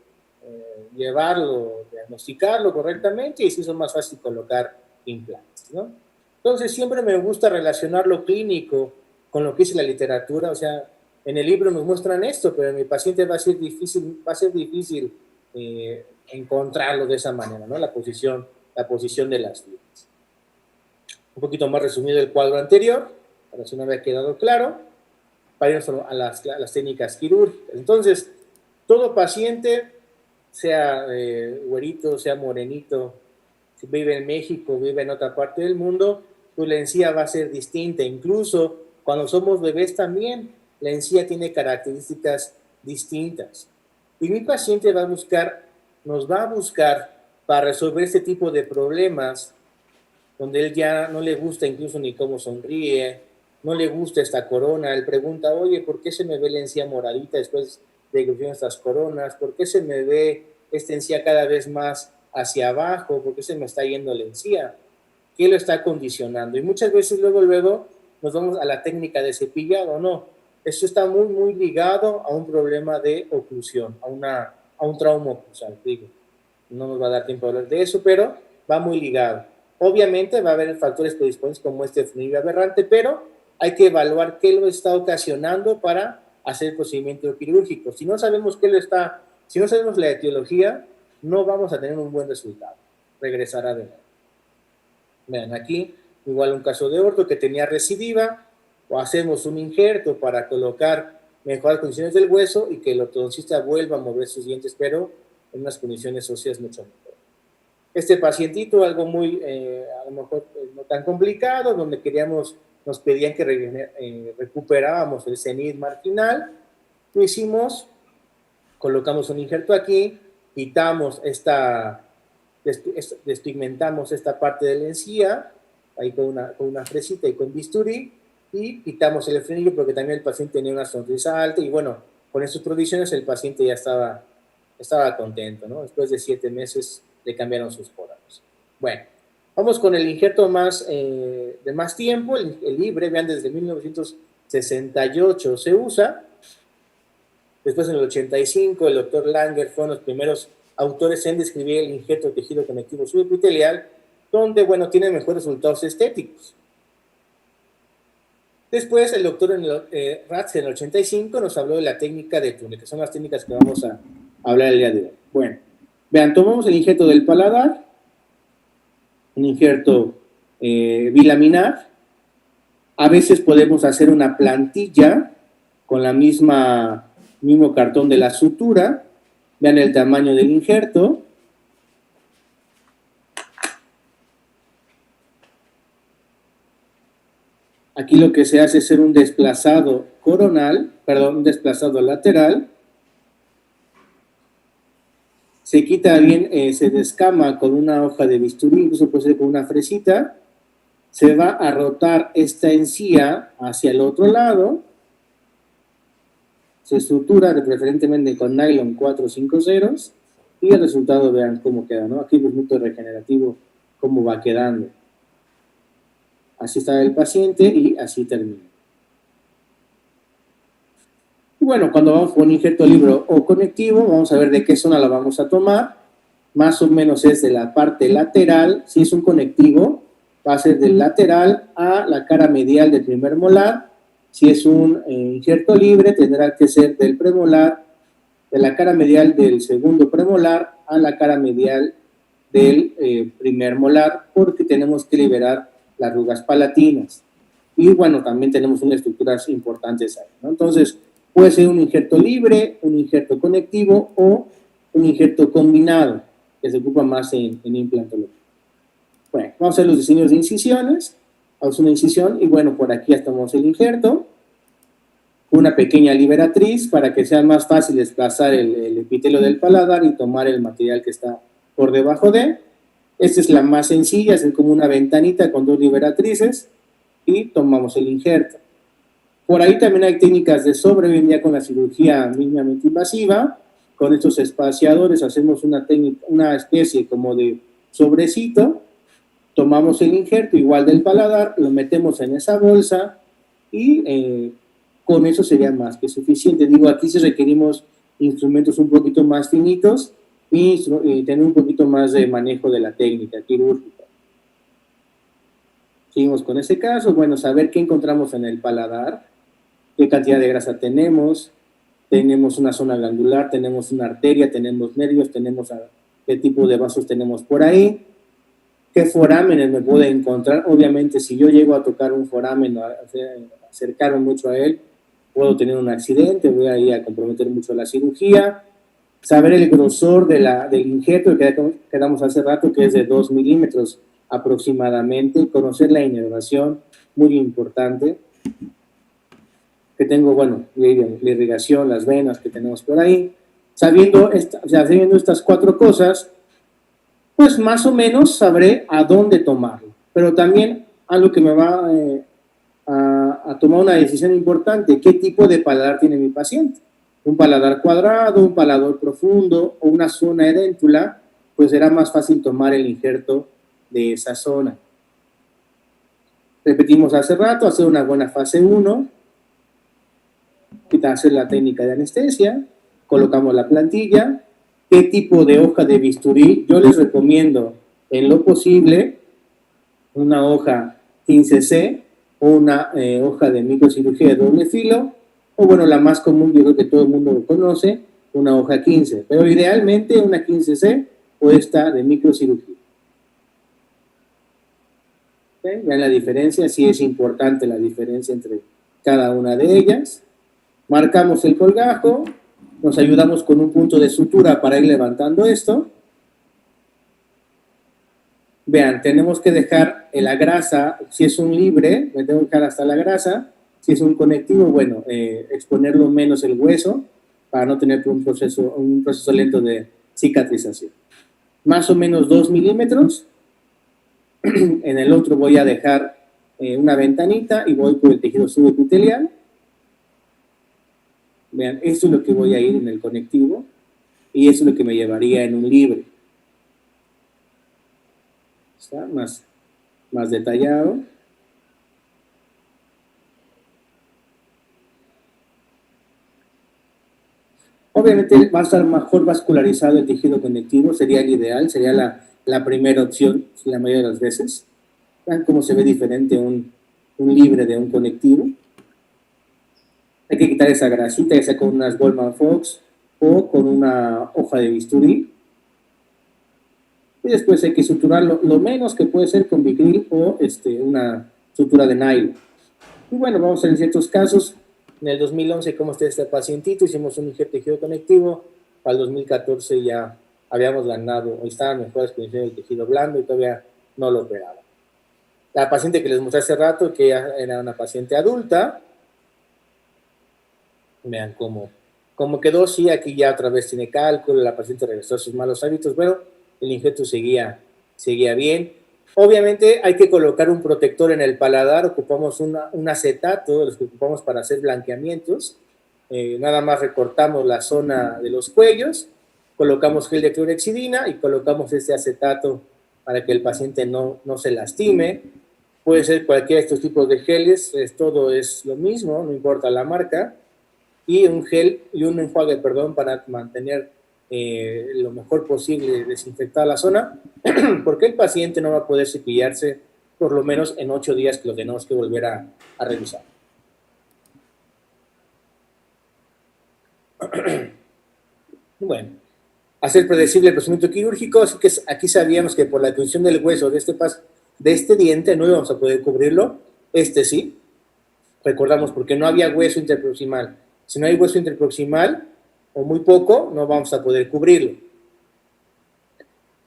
llevarlo, diagnosticarlo correctamente y se hizo más fácil colocar implantes, ¿no? Entonces siempre me gusta relacionar lo clínico con lo que dice la literatura, o sea, en el libro nos muestran esto, pero en mi paciente va a ser difícil encontrarlo de esa manera, ¿no? La posición de las fibras. Un poquito más resumido el cuadro anterior, para si no había quedado claro, para irnos a las técnicas quirúrgicas. Entonces, todo paciente, sea güerito, sea morenito, si vive en México, vive en otra parte del mundo, pues la encía va a ser distinta. Incluso cuando somos bebés también, la encía tiene características distintas. Y mi paciente nos va a buscar para resolver este tipo de problemas, donde él ya no le gusta incluso ni cómo sonríe, no le gusta esta corona. Él pregunta, oye, ¿por qué se me ve la encía moradita después de que hicieron estas coronas? ¿Por qué se me ve esta encía cada vez más hacia abajo? ¿Por qué se me está yendo la encía? ¿Qué lo está condicionando? Y muchas veces luego nos vamos a la técnica de cepillado, no. Eso está muy ligado a un problema de oclusión, a un trauma oclusal, digo. No nos va a dar tiempo a hablar de eso, pero va muy ligado. Obviamente va a haber factores predisponentes como este frenillo aberrante, pero hay que evaluar qué lo está ocasionando para hacer el procedimiento quirúrgico. Si no sabemos si no sabemos la etiología, no vamos a tener un buen resultado. Regresará de nuevo. Vean, aquí igual un caso de orto que tenía recidiva, o hacemos un injerto para colocar mejorar las condiciones del hueso y que el ortodoncista vuelva a mover sus dientes, pero en unas condiciones óseas mucho mejor. Este pacientito, algo muy, a lo mejor no tan complicado, donde nos pedían que recuperábamos el cenit marginal, lo hicimos, colocamos un injerto aquí, quitamos despigmentamos esta parte de la encía, ahí con una fresita y con bisturí, y quitamos el frenillo porque también el paciente tenía una sonrisa alta, y bueno, con estas provisiones el paciente ya estaba contento, ¿no? Después de 7 meses le cambiaron sus póramos. Bueno, vamos con el injerto de más tiempo, el libre, vean, desde 1968 se usa. Después, en el 85, el doctor Langer fue uno de los primeros autores en describir el injerto de tejido conectivo subepitelial, donde, bueno, tiene mejores resultados estéticos. Después, el doctor Ratz, en el 85, nos habló de la técnica de túnel, que son las técnicas que vamos a hablar el día de hoy. Bueno, vean, tomamos el injerto del paladar, un injerto bilaminar. A veces podemos hacer una plantilla con la mismo cartón de la sutura. Vean el tamaño del injerto. Aquí lo que se hace es hacer un desplazado un desplazado lateral. Se quita bien, se descama con una hoja de bisturí, incluso puede ser con una fresita. Se va a rotar esta encía hacia el otro lado. Se estructura preferentemente con nylon 4 o 5 ceros, y el resultado, vean cómo queda, ¿no? Aquí el punto regenerativo, cómo va quedando. Así está el paciente y así termina. Y bueno, cuando vamos con un injerto libre o conectivo, vamos a ver de qué zona la vamos a tomar. Más o menos es de la parte lateral. Si es un conectivo, va a ser del lateral a la cara medial del primer molar. Si es un injerto libre, tendrá que ser del premolar, de la cara medial del segundo premolar a la cara medial del primer molar, porque tenemos que liberar las arrugas palatinas. Y bueno, también tenemos unas estructuras importantes ahí, ¿no? Entonces, puede ser un injerto libre, un injerto conectivo o un injerto combinado, que se ocupa más en implantología. Bueno, vamos a hacer los diseños de incisiones. Vamos a una incisión y bueno, por aquí ya tomamos el injerto. Una pequeña liberatriz para que sea más fácil desplazar el epitelio del paladar y tomar el material que está por debajo de. Esta es la más sencilla, es como una ventanita con 2 liberatrices y tomamos el injerto. Por ahí también hay técnicas de sobrevivencia con la cirugía mínimamente invasiva. Con estos espaciadores hacemos una especie como de sobrecito. Tomamos el injerto igual del paladar, lo metemos en esa bolsa y con eso sería más que suficiente. Digo, aquí sí requerimos instrumentos un poquito más finitos y tener un poquito más de manejo de la técnica quirúrgica. Seguimos con este caso. Bueno, saber qué encontramos en el paladar, qué cantidad de grasa tenemos una zona glandular, tenemos una arteria, tenemos nervios, tenemos qué tipo de vasos tenemos por ahí, qué forámenes me puedo encontrar. Obviamente, si yo llego a tocar un foramen, acercarme mucho a él, puedo tener un accidente, voy a ir a comprometer mucho la cirugía. Saber el grosor del injerto que quedamos hace rato, que es de 2 milímetros aproximadamente. Conocer la inervación, muy importante. Que tengo, bueno, la irrigación, las venas que tenemos por ahí. Sabiendo estas 4 cosas, pues más o menos sabré a dónde tomarlo. Pero también algo que me va a tomar una decisión importante: ¿qué tipo de paladar tiene mi paciente? Un paladar cuadrado, un paladar profundo o una zona edéntula, pues será más fácil tomar el injerto de esa zona. Repetimos hace rato, hacer una buena fase 1, hacer la técnica de anestesia, colocamos la plantilla. ¿Qué tipo de hoja de bisturí? Yo les recomiendo, en lo posible, una hoja 15C o una hoja de microcirugía de doble filo, o bueno, la más común, yo creo que todo el mundo lo conoce, una hoja 15, pero idealmente una 15C o esta de microcirugía. ¿Okay? Vean la diferencia, sí es importante la diferencia entre cada una de ellas. Marcamos el colgajo, nos ayudamos con un punto de sutura para ir levantando esto. Vean, tenemos que dejar la grasa, si es un libre, me tengo que dejar hasta la grasa. Si es un conectivo, bueno, exponerlo menos el hueso. para no tener un proceso lento de cicatrización. Más o menos 2 milímetros. En el otro voy a dejar una ventanita y voy por el tejido subepitelial. Vean, esto es lo que voy a ir en el conectivo y eso es lo que me llevaría en un libre. Está más detallado. Obviamente va a estar mejor vascularizado el tejido conectivo, sería el ideal, sería la primera opción la mayoría de las veces. Vean cómo se ve diferente un libre de un conectivo. Hay que quitar esa grasita, ya sea con unas Goldman Fox o con una hoja de bisturí. Y después hay que suturarlo lo menos que puede ser con Vicryl o una sutura de nylon. Y bueno, vamos a ver en ciertos casos. En el 2011, como está este pacientito, hicimos un injerto de tejido conectivo. Para el 2014 ya habíamos ganado, o estaban en mejores condiciones del tejido blando y todavía no lo operaba. La paciente que les mostré hace rato, que era una paciente adulta, vean cómo quedó. Sí, aquí ya otra vez tiene cálculo, la paciente regresó a sus malos hábitos, pero el injerto seguía bien. Obviamente hay que colocar un protector en el paladar, ocupamos un acetato, los que ocupamos para hacer blanqueamientos. Nada más recortamos la zona de los cuellos, colocamos gel de clorhexidina y colocamos este acetato para que el paciente no se lastime. Puede ser cualquiera de estos tipos de geles, todo es lo mismo, no importa la marca. Y un gel y un enjuague, para mantener lo mejor posible desinfectar la zona, porque el paciente no va a poder cepillarse por lo menos en 8 días que lo tenemos que volver a revisar. Bueno, hacer predecible el procedimiento quirúrgico, así que aquí sabíamos que por la tensión del hueso de este diente no íbamos a poder cubrirlo, sí, recordamos porque no había hueso interproximal. Si no hay hueso interproximal, o muy poco, no vamos a poder cubrirlo.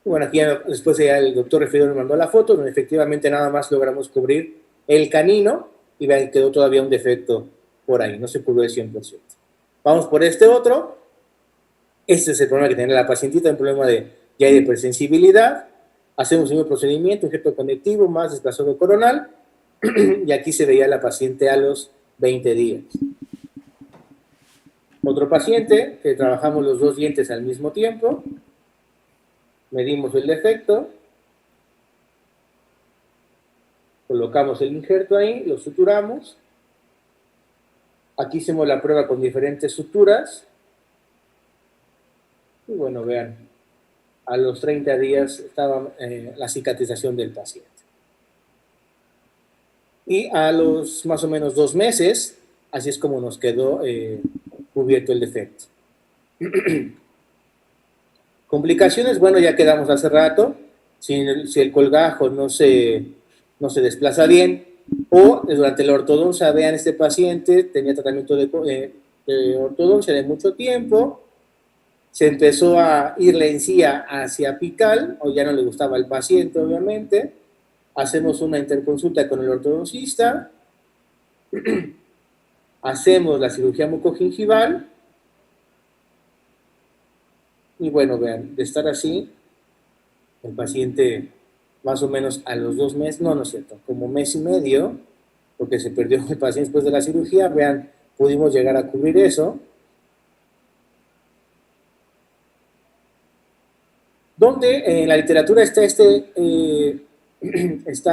Bueno, aquí después ya el doctor referido nos mandó la foto, donde efectivamente nada más logramos cubrir el canino, y vean, quedó todavía un defecto por ahí, no se cubrió el 100%. Vamos por este otro. Este es el problema que tiene la pacientita, un problema de hipersensibilidad. Hacemos un nuevo procedimiento, injerto conectivo más desplazado coronal, y aquí se veía la paciente a los 20 días. Otro paciente, que trabajamos los 2 dientes al mismo tiempo, medimos el defecto, colocamos el injerto ahí, lo suturamos. Aquí hicimos la prueba con diferentes suturas. Y bueno, vean, a los 30 días estaba la cicatrización del paciente. Y a los más o menos 2 meses, así es como nos quedó cubierto el defecto. Complicaciones, bueno, ya quedamos hace rato. Si el colgajo no se desplaza bien, o durante la ortodoncia, vean, este paciente tenía tratamiento de ortodoncia de mucho tiempo, se empezó a ir la encía hacia apical, o ya no le gustaba al paciente, obviamente. Hacemos una interconsulta con el ortodoncista, hacemos la cirugía mucogingival, y bueno, vean, de estar así, el paciente más o menos a los 2 meses, no es cierto, como mes y medio, porque se perdió el paciente después de la cirugía, vean, pudimos llegar a cubrir eso. Donde en la literatura está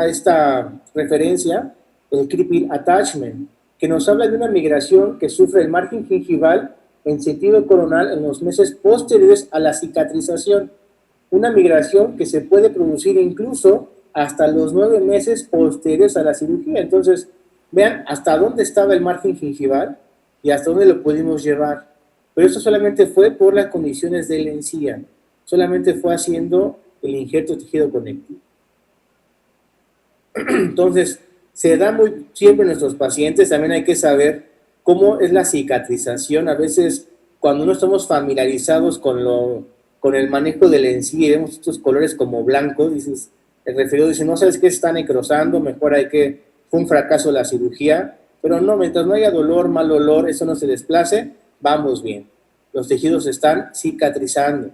esta referencia, el creeping attachment, que nos habla de una migración que sufre el margen gingival en sentido coronal en los meses posteriores a la cicatrización. Una migración que se puede producir incluso hasta los 9 meses posteriores a la cirugía. Entonces, vean hasta dónde estaba el margen gingival y hasta dónde lo pudimos llevar. Pero esto solamente fue por las condiciones de la encía. Solamente fue haciendo el injerto de tejido conectivo. Entonces, se da siempre en nuestros pacientes. También hay que saber cómo es la cicatrización. A veces, cuando no estamos familiarizados con el manejo de la encía y vemos estos colores como blancos, el referido dice, no sabes qué, está necrosando, mejor fue un fracaso la cirugía. Pero no, mientras no haya dolor, mal olor, eso no se desplace, vamos bien. los tejidos están cicatrizando.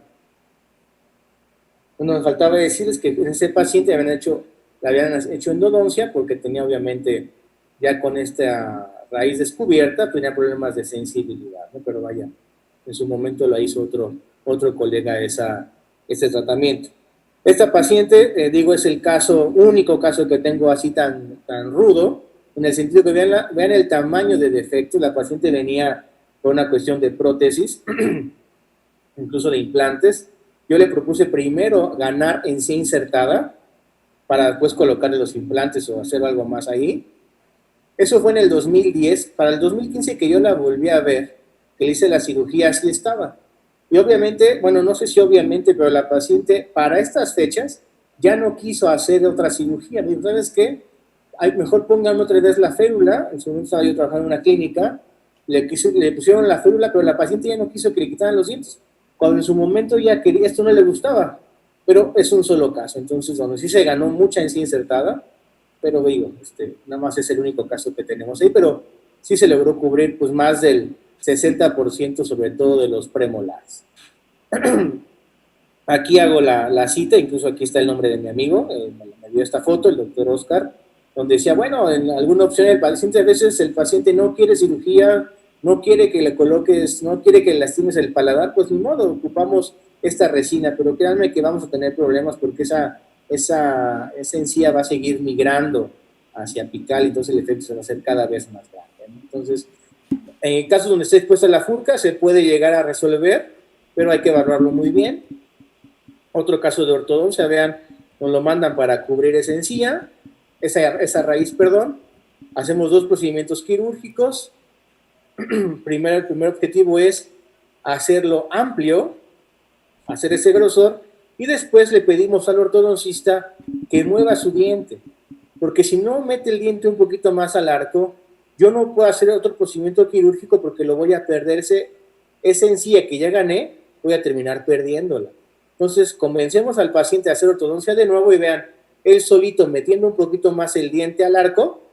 Nos faltaba decirles que en ese paciente le habían hecho endodoncia porque tenía obviamente ya con esta raíz descubierta, tenía problemas de sensibilidad, ¿no? Pero vaya, en su momento la hizo otro colega ese tratamiento. Esta paciente, digo, es el único caso que tengo así tan rudo, en el sentido que vean el tamaño de defecto. La paciente venía por una cuestión de prótesis, incluso de implantes. Yo le propuse primero ganar encía insertada para después colocarle los implantes o hacer algo más ahí. Eso fue en el 2010. Para el 2015 que yo la volví a ver, que le hice la cirugía, así estaba. Y obviamente, bueno, no sé si obviamente, pero la paciente para estas fechas ya no quiso hacer otra cirugía. Me dijo, ¿sabes qué? Mejor pónganme otra vez la férula. En su momento estaba yo trabajando en una clínica, le pusieron la férula, pero la paciente ya no quiso que le quitaran los dientes. Cuando en su momento ya quería, esto no le gustaba, pero es un solo caso. Entonces, donde sí se ganó mucha encía insertada, pero digo, nada más es el único caso que tenemos ahí, pero sí se logró cubrir pues más del 60%, sobre todo de los premolares. Aquí hago la cita, incluso aquí está el nombre de mi amigo, me dio esta foto, el doctor Oscar, donde decía, bueno, en alguna opción del paciente, a veces el paciente no quiere cirugía, no quiere que le coloques, no quiere que lastimes el paladar, pues ni modo, ocupamos esta resina, pero créanme que vamos a tener problemas porque esa encía va a seguir migrando hacia apical, entonces el efecto se va a hacer cada vez más grande, ¿no? Entonces, en casos donde esté expuesta la furca, se puede llegar a resolver, pero hay que evaluarlo muy bien. Otro caso de ortodoncia, vean, nos lo mandan para cubrir esa encía, esa raíz, perdón. Hacemos 2 procedimientos quirúrgicos. El primer objetivo es hacerlo amplio, hacer ese grosor, y después le pedimos al ortodoncista que mueva su diente, porque si no mete el diente un poquito más al arco, yo no puedo hacer otro procedimiento quirúrgico porque lo voy a perder. Esa encía que ya gané, voy a terminar perdiéndola. Entonces, convencemos al paciente a hacer ortodoncia de nuevo y vean, él solito metiendo un poquito más el diente al arco,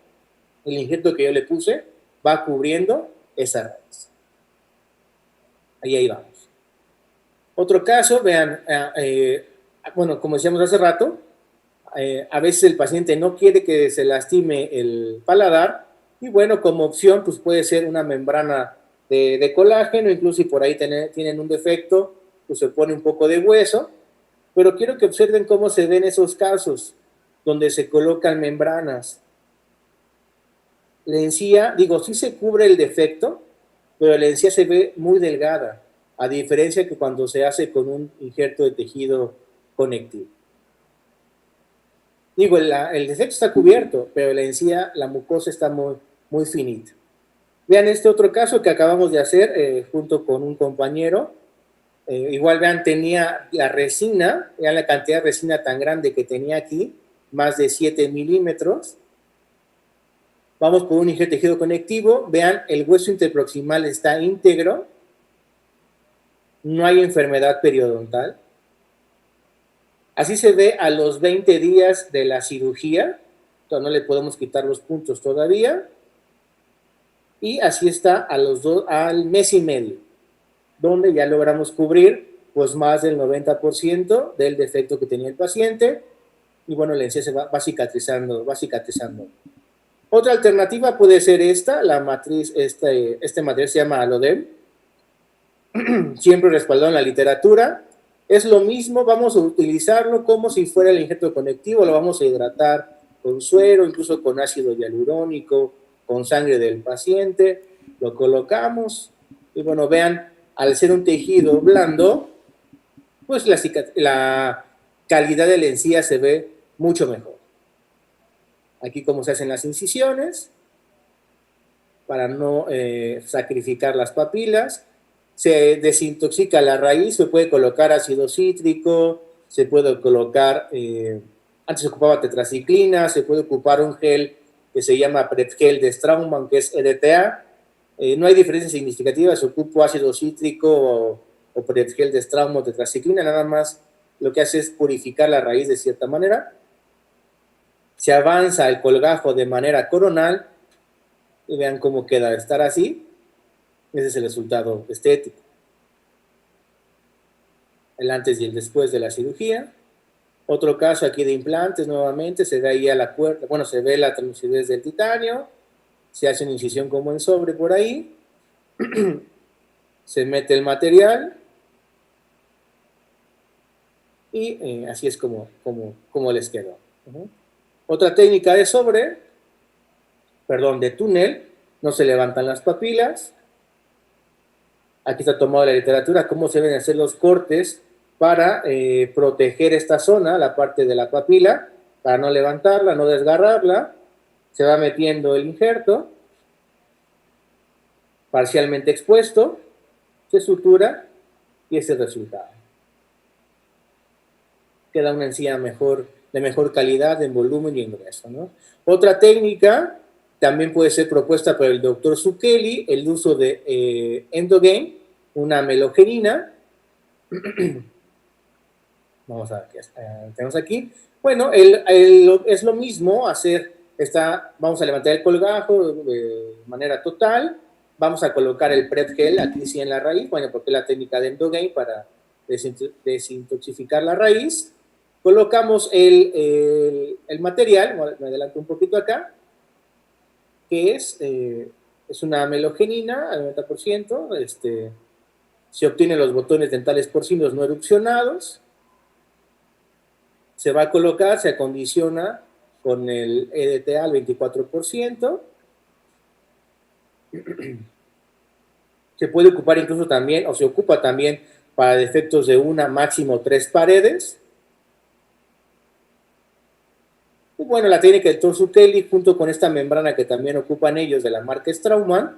el injerto que yo le puse va cubriendo esa raíz. Ahí vamos. Otro caso, vean, bueno, como decíamos hace rato, a veces el paciente no quiere que se lastime el paladar, y bueno, como opción, pues puede ser una membrana de colágeno, incluso si por ahí tienen un defecto, pues se pone un poco de hueso, pero quiero que observen cómo se ven esos casos, donde se colocan membranas. La encía, digo, sí se cubre el defecto, pero la encía se ve muy delgada, a diferencia que cuando se hace con un injerto de tejido conectivo. Digo, el defecto está cubierto, pero la encía, la mucosa está muy finita. Vean este otro caso que acabamos de hacer junto con un compañero. Igual vean, tenía la resina, vean la cantidad de resina tan grande que tenía aquí, más de 7 milímetros. Vamos por un injerto de tejido conectivo, vean, el hueso interproximal está íntegro, no hay enfermedad periodontal. Así se ve a los 20 días de la cirugía, entonces no le podemos quitar los puntos todavía, y así está al mes y medio, donde ya logramos cubrir pues más del 90% del defecto que tenía el paciente, y bueno, la encía se va cicatrizando. Otra alternativa puede ser esta, la matriz, este material se llama Alodem, siempre respaldado en la literatura. Es lo mismo, vamos a utilizarlo como si fuera el injerto conectivo, lo vamos a hidratar con suero, incluso con ácido hialurónico, con sangre del paciente, lo colocamos, y bueno, vean, al ser un tejido blando, pues la calidad de la encía se ve mucho mejor. Aquí cómo se hacen las incisiones, para no sacrificar las papilas. Se desintoxica la raíz, se puede colocar ácido cítrico, se puede colocar, antes se ocupaba tetraciclina, se puede ocupar un gel que se llama Prep-Gel de Straumann, que es EDTA. No hay diferencia significativa, se ocupa ácido cítrico o Prep-Gel de Straumann o tetraciclina, nada más lo que hace es purificar la raíz de cierta manera. Se avanza el colgajo de manera coronal, y vean cómo queda estar así. Ese es el resultado estético. el antes y el después de la cirugía. Otro caso aquí de implantes, nuevamente, se ve ahí a la cuerda, bueno, se ve la translucidez del titanio, se hace una incisión como en sobre por ahí, se mete el material, y así es como les quedó. Otra técnica de sobre, perdón, de túnel, no se levantan las papilas. Aquí está tomado la literatura, cómo se deben hacer los cortes para proteger esta zona, la parte de la papila, para no levantarla, no desgarrarla. Se va metiendo el injerto, parcialmente expuesto, se sutura y ese es el resultado. Queda una encía de mejor calidad en volumen y en grueso, ¿no? Otra técnica también puede ser propuesta por el doctor Zucchelli, el uso de Endogain, una melogenina. Vamos a ver qué tenemos aquí. Bueno, es lo mismo hacer vamos a levantar el colgajo de manera total, vamos a colocar el prep gel aquí sí en la raíz, bueno, porque es la técnica de Endogain para desintoxicar la raíz. Colocamos el material, me adelanto un poquito acá, que es una melogenina al 90%, se obtienen los botones dentales porcinos no erupcionados, se va a colocar, se acondiciona con el EDTA al 24%, se puede ocupar incluso también, o se ocupa también para defectos de una, máximo 3 paredes. Y bueno, la técnica del Dr. Zucchelli, junto con esta membrana que también ocupan ellos de la marca Straumann,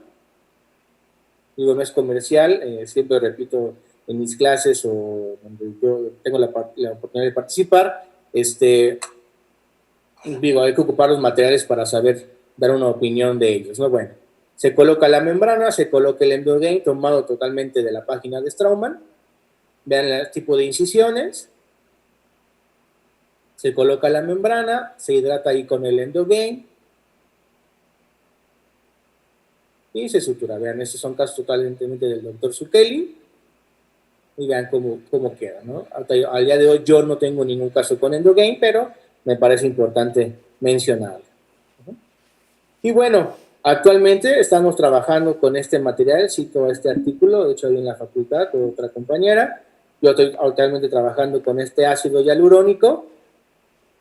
digo, no es comercial, siempre repito en mis clases o donde yo tengo la oportunidad de participar, digo, hay que ocupar los materiales para saber dar una opinión de ellos, ¿no? Bueno, se coloca la membrana, se coloca el Endogain, tomado totalmente de la página de Straumann, vean el tipo de incisiones, se coloca la membrana, se hidrata ahí con el Endogain y se sutura. Vean, estos son casos totalmente del doctor Zucchelli y vean cómo queda, ¿no? Al día de hoy yo no tengo ningún caso con Endogain, pero me parece importante mencionarlo. Y bueno, actualmente estamos trabajando con este material, cito este artículo, hecho ahí en la facultad con otra compañera. Yo estoy actualmente trabajando con este ácido hialurónico.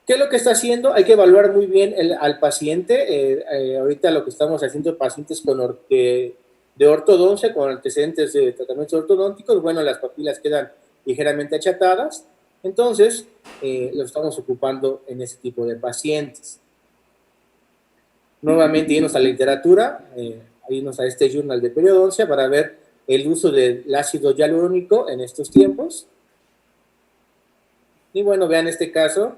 ¿Qué es lo que está haciendo? Hay que evaluar muy bien al paciente. Ahorita lo que estamos haciendo pacientes de ortodoncia, con antecedentes de tratamientos ortodónticos, bueno, las papilas quedan ligeramente achatadas. Entonces, lo estamos ocupando en ese tipo de pacientes. Nuevamente, irnos a la literatura, irnos a este journal de periodoncia para ver el uso del ácido hialurónico en estos tiempos. Y bueno, vean este caso,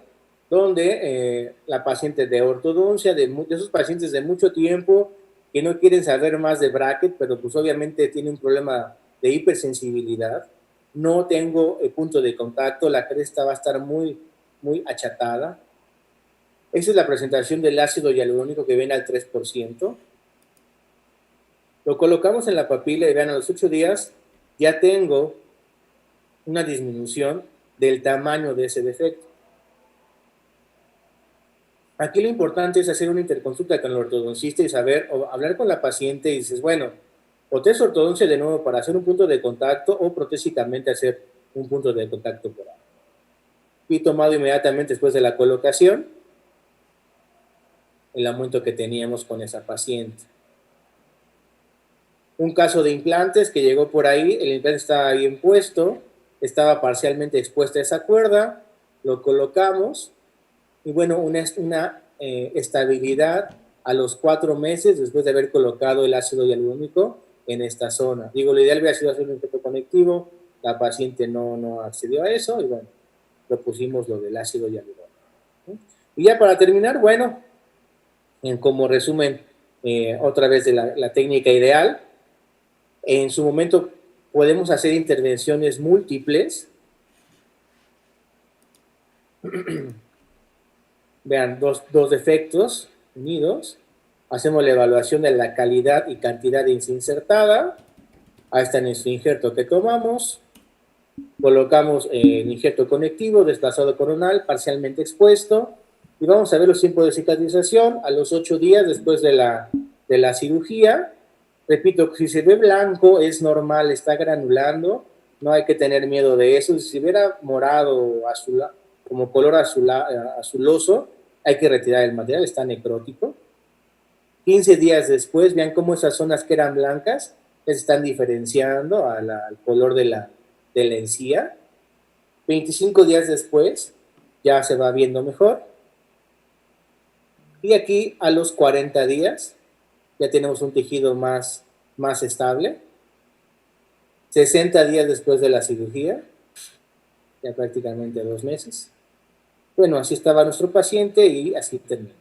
donde la paciente de ortodoncia, de esos pacientes de mucho tiempo, que no quieren saber más de bracket, pero pues obviamente tiene un problema de hipersensibilidad. No tengo punto de contacto, la cresta va a estar muy, muy achatada. Esa es la presentación del ácido hialurónico que ven al 3%. Lo colocamos en la papila y vean, a los 8 días ya tengo una disminución del tamaño de ese defecto. Aquí lo importante es hacer una interconsulta con el ortodoncista y saber, o hablar con la paciente y dices, bueno, o te es ortodoncia de nuevo para hacer un punto de contacto o protésicamente hacer un punto de contacto por ahí. Y tomado inmediatamente después de la colocación el aumento que teníamos con esa paciente. Un caso de implantes que llegó por ahí, el implante estaba bien puesto, estaba parcialmente expuesta a esa cuerda, lo colocamos y bueno, una estabilidad a los 4 meses después de haber colocado el ácido hialurónico en esta zona. Digo, lo ideal hubiera sido hacer un efecto conectivo, la paciente no accedió a eso y bueno, propusimos lo del ácido hialurónico. Y ya para terminar, bueno, como resumen otra vez de la técnica ideal, en su momento podemos hacer intervenciones múltiples. Vean, dos defectos unidos. Hacemos la evaluación de la calidad y cantidad de insertada. Ahí está nuestro injerto que tomamos. colocamos el injerto conectivo, desplazado coronal, parcialmente expuesto, y vamos a ver los tiempos de cicatrización a los 8 días después de la cirugía. Repito, si se ve blanco es normal, está granulando, no hay que tener miedo de eso. Si se viera morado, azul, como color azuloso, hay que retirar el material, está necrótico. 15 días después, vean cómo esas zonas que eran blancas se están diferenciando al color de la encía. 25 días después ya se va viendo mejor. Y aquí a los 40 días ya tenemos un tejido más estable. 60 días después de la cirugía, ya prácticamente 2 meses. Bueno, así estaba nuestro paciente y así terminó.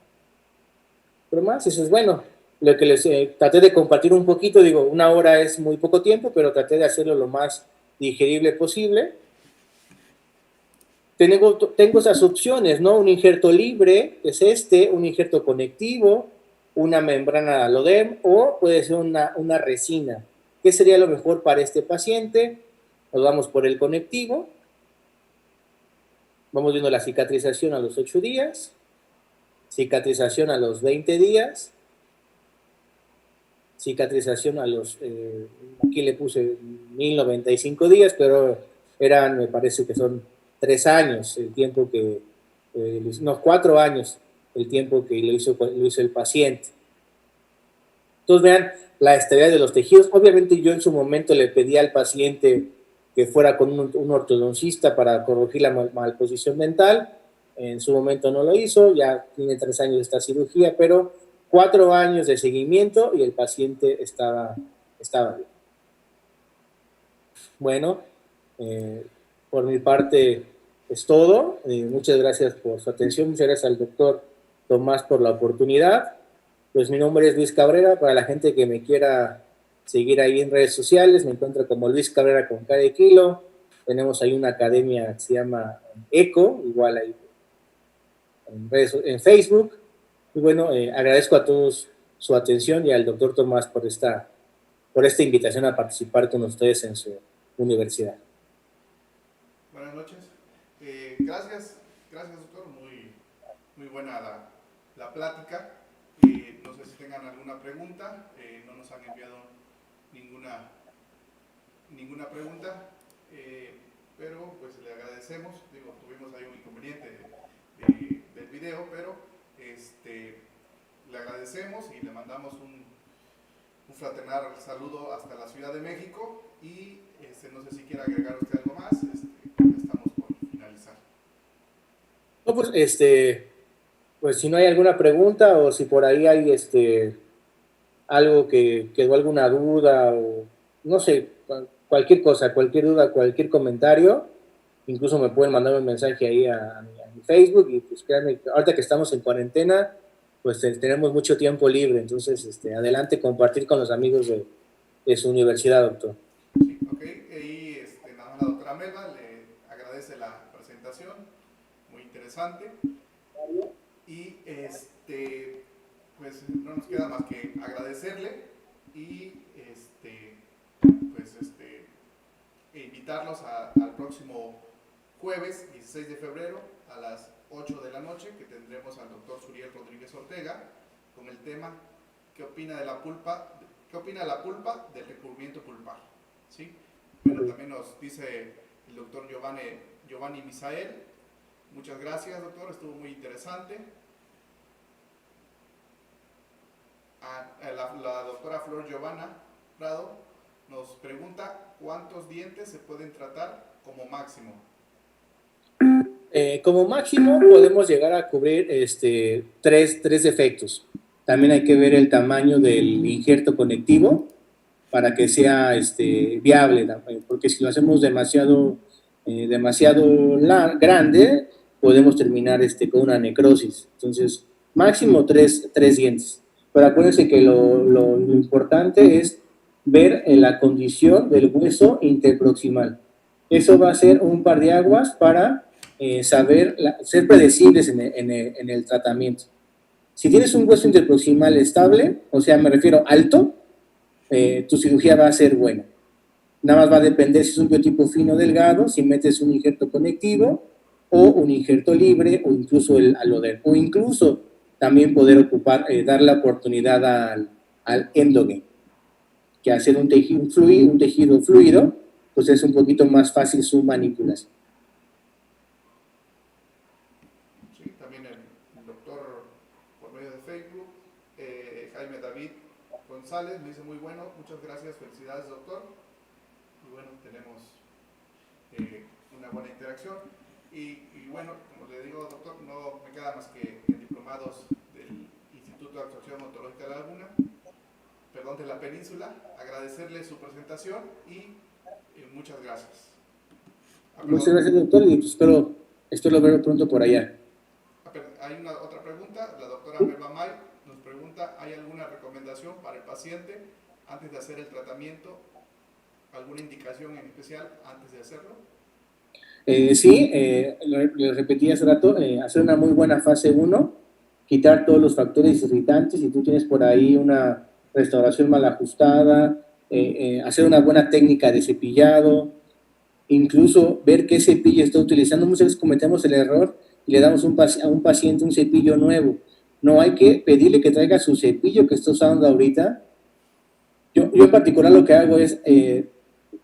Pero más, eso es bueno. Lo que les traté de compartir un poquito, digo, 1 hora es muy poco tiempo, pero traté de hacerlo lo más digerible posible. Tengo esas opciones, ¿no? Un injerto libre, que es un injerto conectivo, una membrana Alodem o puede ser una resina. ¿Qué sería lo mejor para este paciente? Nos vamos por el conectivo. Vamos viendo la cicatrización a los 8 días, cicatrización a los 20 días, cicatrización a los, aquí le puse 1095 días, pero me parece que son 3 años el tiempo que, no, 4 años el tiempo que lo hizo el paciente. Entonces vean la estabilidad de los tejidos. Obviamente yo en su momento le pedí al paciente que fuera con un ortodoncista para corregir la malposición dental. En su momento no lo hizo, ya tiene 3 años de esta cirugía, pero 4 años de seguimiento y el paciente estaba bien. Bueno, por mi parte es todo. Muchas gracias por su atención, muchas gracias al doctor Tomás por la oportunidad. Pues mi nombre es Luis Cabrera, para la gente que me quiera seguir ahí en redes sociales, me encuentro como Luis Cabrera con cada kilo. Tenemos ahí una academia que se llama ECO, igual ahí en Facebook. Y bueno, agradezco a todos su atención y al doctor Tomás por esta invitación a participar con ustedes en su universidad. Buenas noches. Gracias doctor, muy buena la plática. No sé si tengan alguna pregunta, no nos han enviado ninguna pregunta, pero pues le agradecemos. Digo, tuvimos ahí un inconveniente del video, pero le agradecemos y le mandamos un fraternal saludo hasta la Ciudad de México y no sé si quiere agregar usted algo más, estamos por finalizar. No, pues si no hay alguna pregunta o si por ahí hay algo que quedó alguna duda o no sé, cualquier cosa, cualquier duda, cualquier comentario, incluso me pueden mandar un mensaje ahí a mi Facebook y pues créanme, ahorita que estamos en cuarentena, pues tenemos mucho tiempo libre, entonces adelante compartir con los amigos de su universidad, doctor. Sí, ok, y nada más la doctora Melba le agradece la presentación, muy interesante, y pues no nos queda más que agradecerle y invitarlos al próximo jueves 16 de febrero a las 8 de la noche, que tendremos al doctor Suriel Rodríguez Ortega con el tema ¿qué opina la pulpa del recubrimiento pulpar? ¿Sí? Bueno, también nos dice el doctor Giovanni Misael. Muchas gracias, doctor, estuvo muy interesante. La doctora Flor Giovanna Prado nos pregunta ¿cuántos dientes se pueden tratar como máximo? Como máximo podemos llegar a cubrir tres defectos. También hay que ver el tamaño del injerto conectivo para que sea viable, porque si lo hacemos demasiado grande, podemos terminar con una necrosis. Entonces, máximo tres dientes. Pero acuérdense que lo importante es ver la condición del hueso interproximal. Eso va a ser un par de aguas para ser predecibles en el tratamiento. Si tienes un hueso interproximal estable, o sea, me refiero alto, tu cirugía va a ser buena. Nada más va a depender si es un biotipo fino o delgado, si metes un injerto conectivo o un injerto libre o incluso el aloder. O incluso también poder ocupar, dar la oportunidad al endogame, que hacer un tejido fluido, pues es un poquito más fácil su manipulación. Sí, también el doctor por medio de Facebook, Jaime David González, me dice muy bueno, muchas gracias, felicidades doctor. Y bueno, tenemos una buena interacción. Y bueno, como le digo doctor, no me queda más que en diplomados del Instituto de Abstracción Ontológica de la Laguna, perdón, de la península, agradecerle su presentación y muchas gracias. Muchas gracias doctor y pues espero verlo pronto por allá. Hay una otra pregunta, la doctora Melba May nos pregunta, ¿hay alguna recomendación para el paciente antes de hacer el tratamiento? ¿Alguna indicación en especial antes de hacerlo? Sí, lo repetí hace rato, hacer una muy buena fase 1, quitar todos los factores irritantes, si tú tienes por ahí una restauración mal ajustada, hacer una buena técnica de cepillado, incluso ver qué cepillo está utilizando. Muchas veces cometemos el error y le damos a un paciente un cepillo nuevo. No, hay que pedirle que traiga su cepillo que está usando ahorita. Yo en particular lo que hago es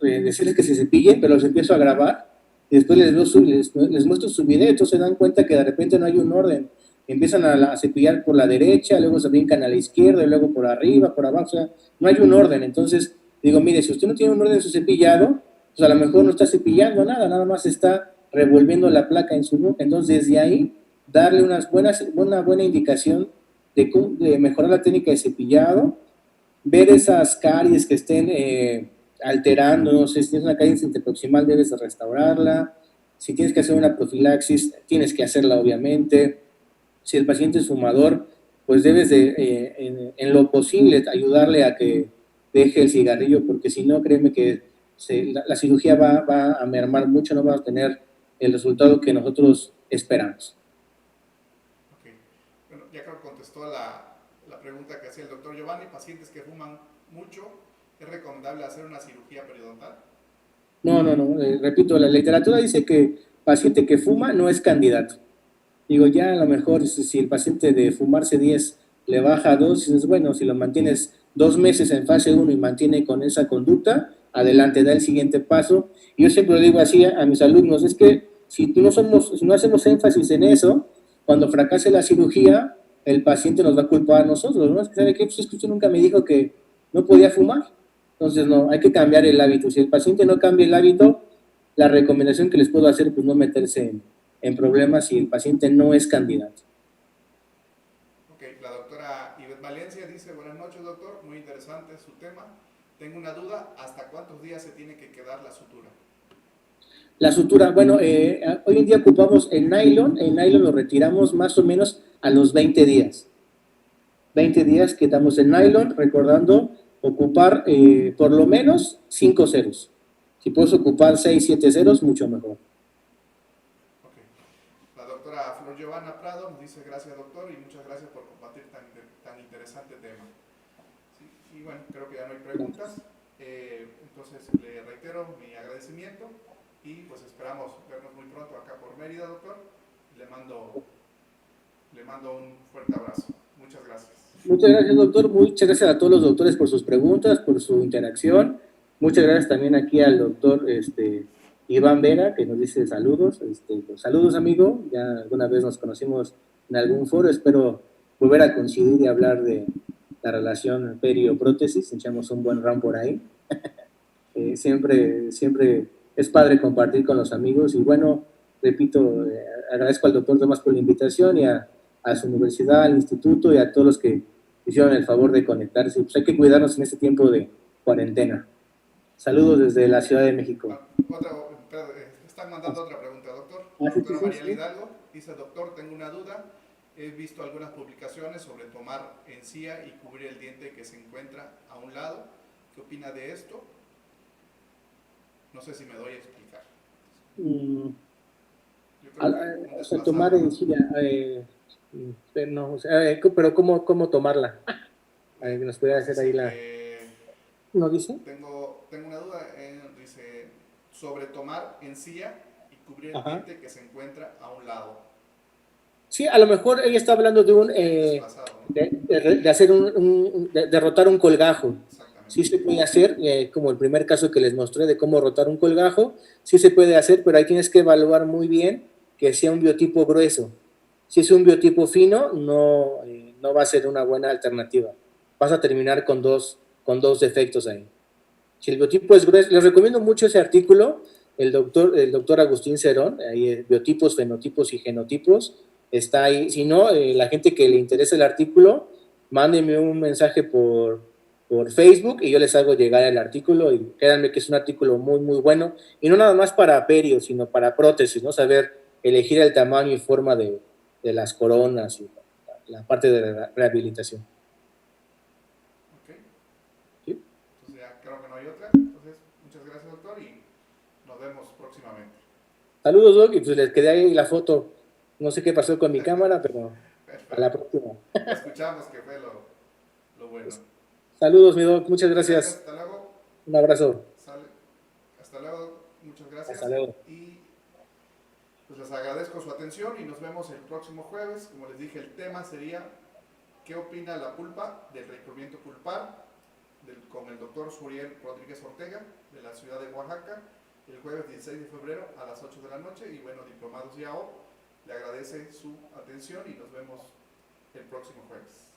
decirles que se cepillen, pero los empiezo a grabar y después les muestro su video, entonces se dan cuenta que de repente no hay un orden. Empiezan a cepillar por la derecha, luego se brincan a la izquierda, y luego por arriba, por abajo, o sea, no hay un orden. Entonces, digo, mire, si usted no tiene un orden en su cepillado, pues a lo mejor no está cepillando nada más está revolviendo la placa en su boca. Entonces, desde ahí, darle una buena indicación de mejorar la técnica de cepillado, ver esas caries que estén alterando, no sé, si tienes una caries interproximal debes de restaurarla, si tienes que hacer una profilaxis, tienes que hacerla obviamente, si el paciente es fumador, pues debes de, en lo posible, ayudarle a que deje el cigarrillo, porque si no, créeme que la cirugía va a mermar mucho, no va a tener el resultado que nosotros esperamos. Ok, bueno, ya creo que contestó la pregunta que hacía el doctor Giovanni. Pacientes que fuman mucho, ¿es recomendable hacer una cirugía periodontal? No, repito, la literatura dice que paciente que fuma no es candidato. Digo, ya a lo mejor si el paciente de fumarse 10 le baja a 2, dices, bueno, si lo mantienes 2 meses en fase 1 y mantiene con esa conducta, adelante, da el siguiente paso. Y yo siempre lo digo así a mis alumnos, es que si no hacemos énfasis en eso, cuando fracase la cirugía, el paciente nos va a culpar a nosotros, ¿no? Es que, ¿sabe qué? Pues es que usted nunca me dijo que no podía fumar. Entonces, no, hay que cambiar el hábito. Si el paciente no cambia el hábito, la recomendación que les puedo hacer, pues no meterse en problemas si el paciente no es candidato. Ok, la doctora Ivette Valencia dice, buenas noches doctor, muy interesante su tema. Tengo una duda, ¿hasta cuántos días se tiene que quedar la sutura? La sutura, bueno, hoy en día ocupamos el nylon lo retiramos más o menos a los 20 días. 20 días quitamos el nylon, recordando ocupar por lo menos 5 ceros. Si puedes ocupar 6, 7 ceros, mucho mejor. Ok, la doctora Flor Giovanna Prado nos dice, gracias doctor y muchas gracias por compartir tan interesante tema. Sí, y bueno, creo que ya no hay preguntas, entonces le reitero mi agradecimiento y pues esperamos vernos muy pronto acá por Mérida, doctor. Le mando un fuerte abrazo. Muchas gracias. Muchas gracias, doctor. Muchas gracias a todos los doctores por sus preguntas, por su interacción. Muchas gracias también aquí al doctor Iván Vera, que nos dice saludos. Pues, saludos, amigo. Ya alguna vez nos conocimos en algún foro. Espero volver a coincidir y hablar de la relación perio-prótesis. Echamos un buen round por ahí. Siempre es padre compartir con los amigos. Y bueno, repito, agradezco al doctor Tomás por la invitación y a su universidad, al instituto y a todos los que hicieron el favor de conectarse. Pues hay que cuidarnos en este tiempo de cuarentena. Saludos desde la Ciudad de México. Están mandando otra pregunta, doctor. Sí, Doctora María Hidalgo dice, doctor, tengo una duda. He visto algunas publicaciones sobre tomar encía y cubrir el diente que se encuentra a un lado. ¿Qué opina de esto? No sé si me doy a explicar. O sea, tomar encía, no, o sea, pero ¿cómo tomarla? ¿Nos puede hacer ahí la...? ¿No dice? Tengo una duda. sobre tomar encía y cubrir el Ajá. diente que se encuentra a un lado. Sí, a lo mejor ella está hablando de Desplazado, ¿no? de hacer de rotar un colgajo. Exactamente. Sí se puede hacer, como el primer caso que les mostré de cómo rotar un colgajo, sí se puede hacer, pero ahí tienes que evaluar muy bien que sea un biotipo grueso. Si es un biotipo fino, no va a ser una buena alternativa. Vas a terminar con dos defectos ahí. Si el biotipo es grueso, les recomiendo mucho ese artículo, el doctor Agustín Cerón, ahí, biotipos, fenotipos y genotipos, está ahí. Si no, la gente que le interesa el artículo, mándenme un mensaje por Facebook y yo les hago llegar el artículo y créanme que es un artículo muy, muy bueno. Y no nada más para perio, sino para prótesis, ¿no? Saber elegir el tamaño y forma de las coronas y la parte de la rehabilitación. Ok. ¿Sí? Entonces ya creo que no hay otra. Entonces, muchas gracias, doctor, y nos vemos próximamente. Saludos, Doc, y pues les quedé ahí la foto. No sé qué pasó con mi cámara, pero a la Perfecto. próxima. Escuchamos que fue lo bueno. Saludos, mi Doc, muchas Muchas gracias, gracias. hasta luego. Un abrazo. Sale. Hasta luego, muchas gracias. Hasta luego. Y pues les agradezco su atención y nos vemos el próximo jueves. Como les dije, el tema sería ¿qué opina la pulpa del recubrimiento pulpar? Con el doctor Suriel Rodríguez Ortega de la ciudad de Oaxaca, el jueves 16 de febrero a las 8 de la noche. Y bueno, Diplomados YAO le agradece su atención y nos vemos el próximo jueves.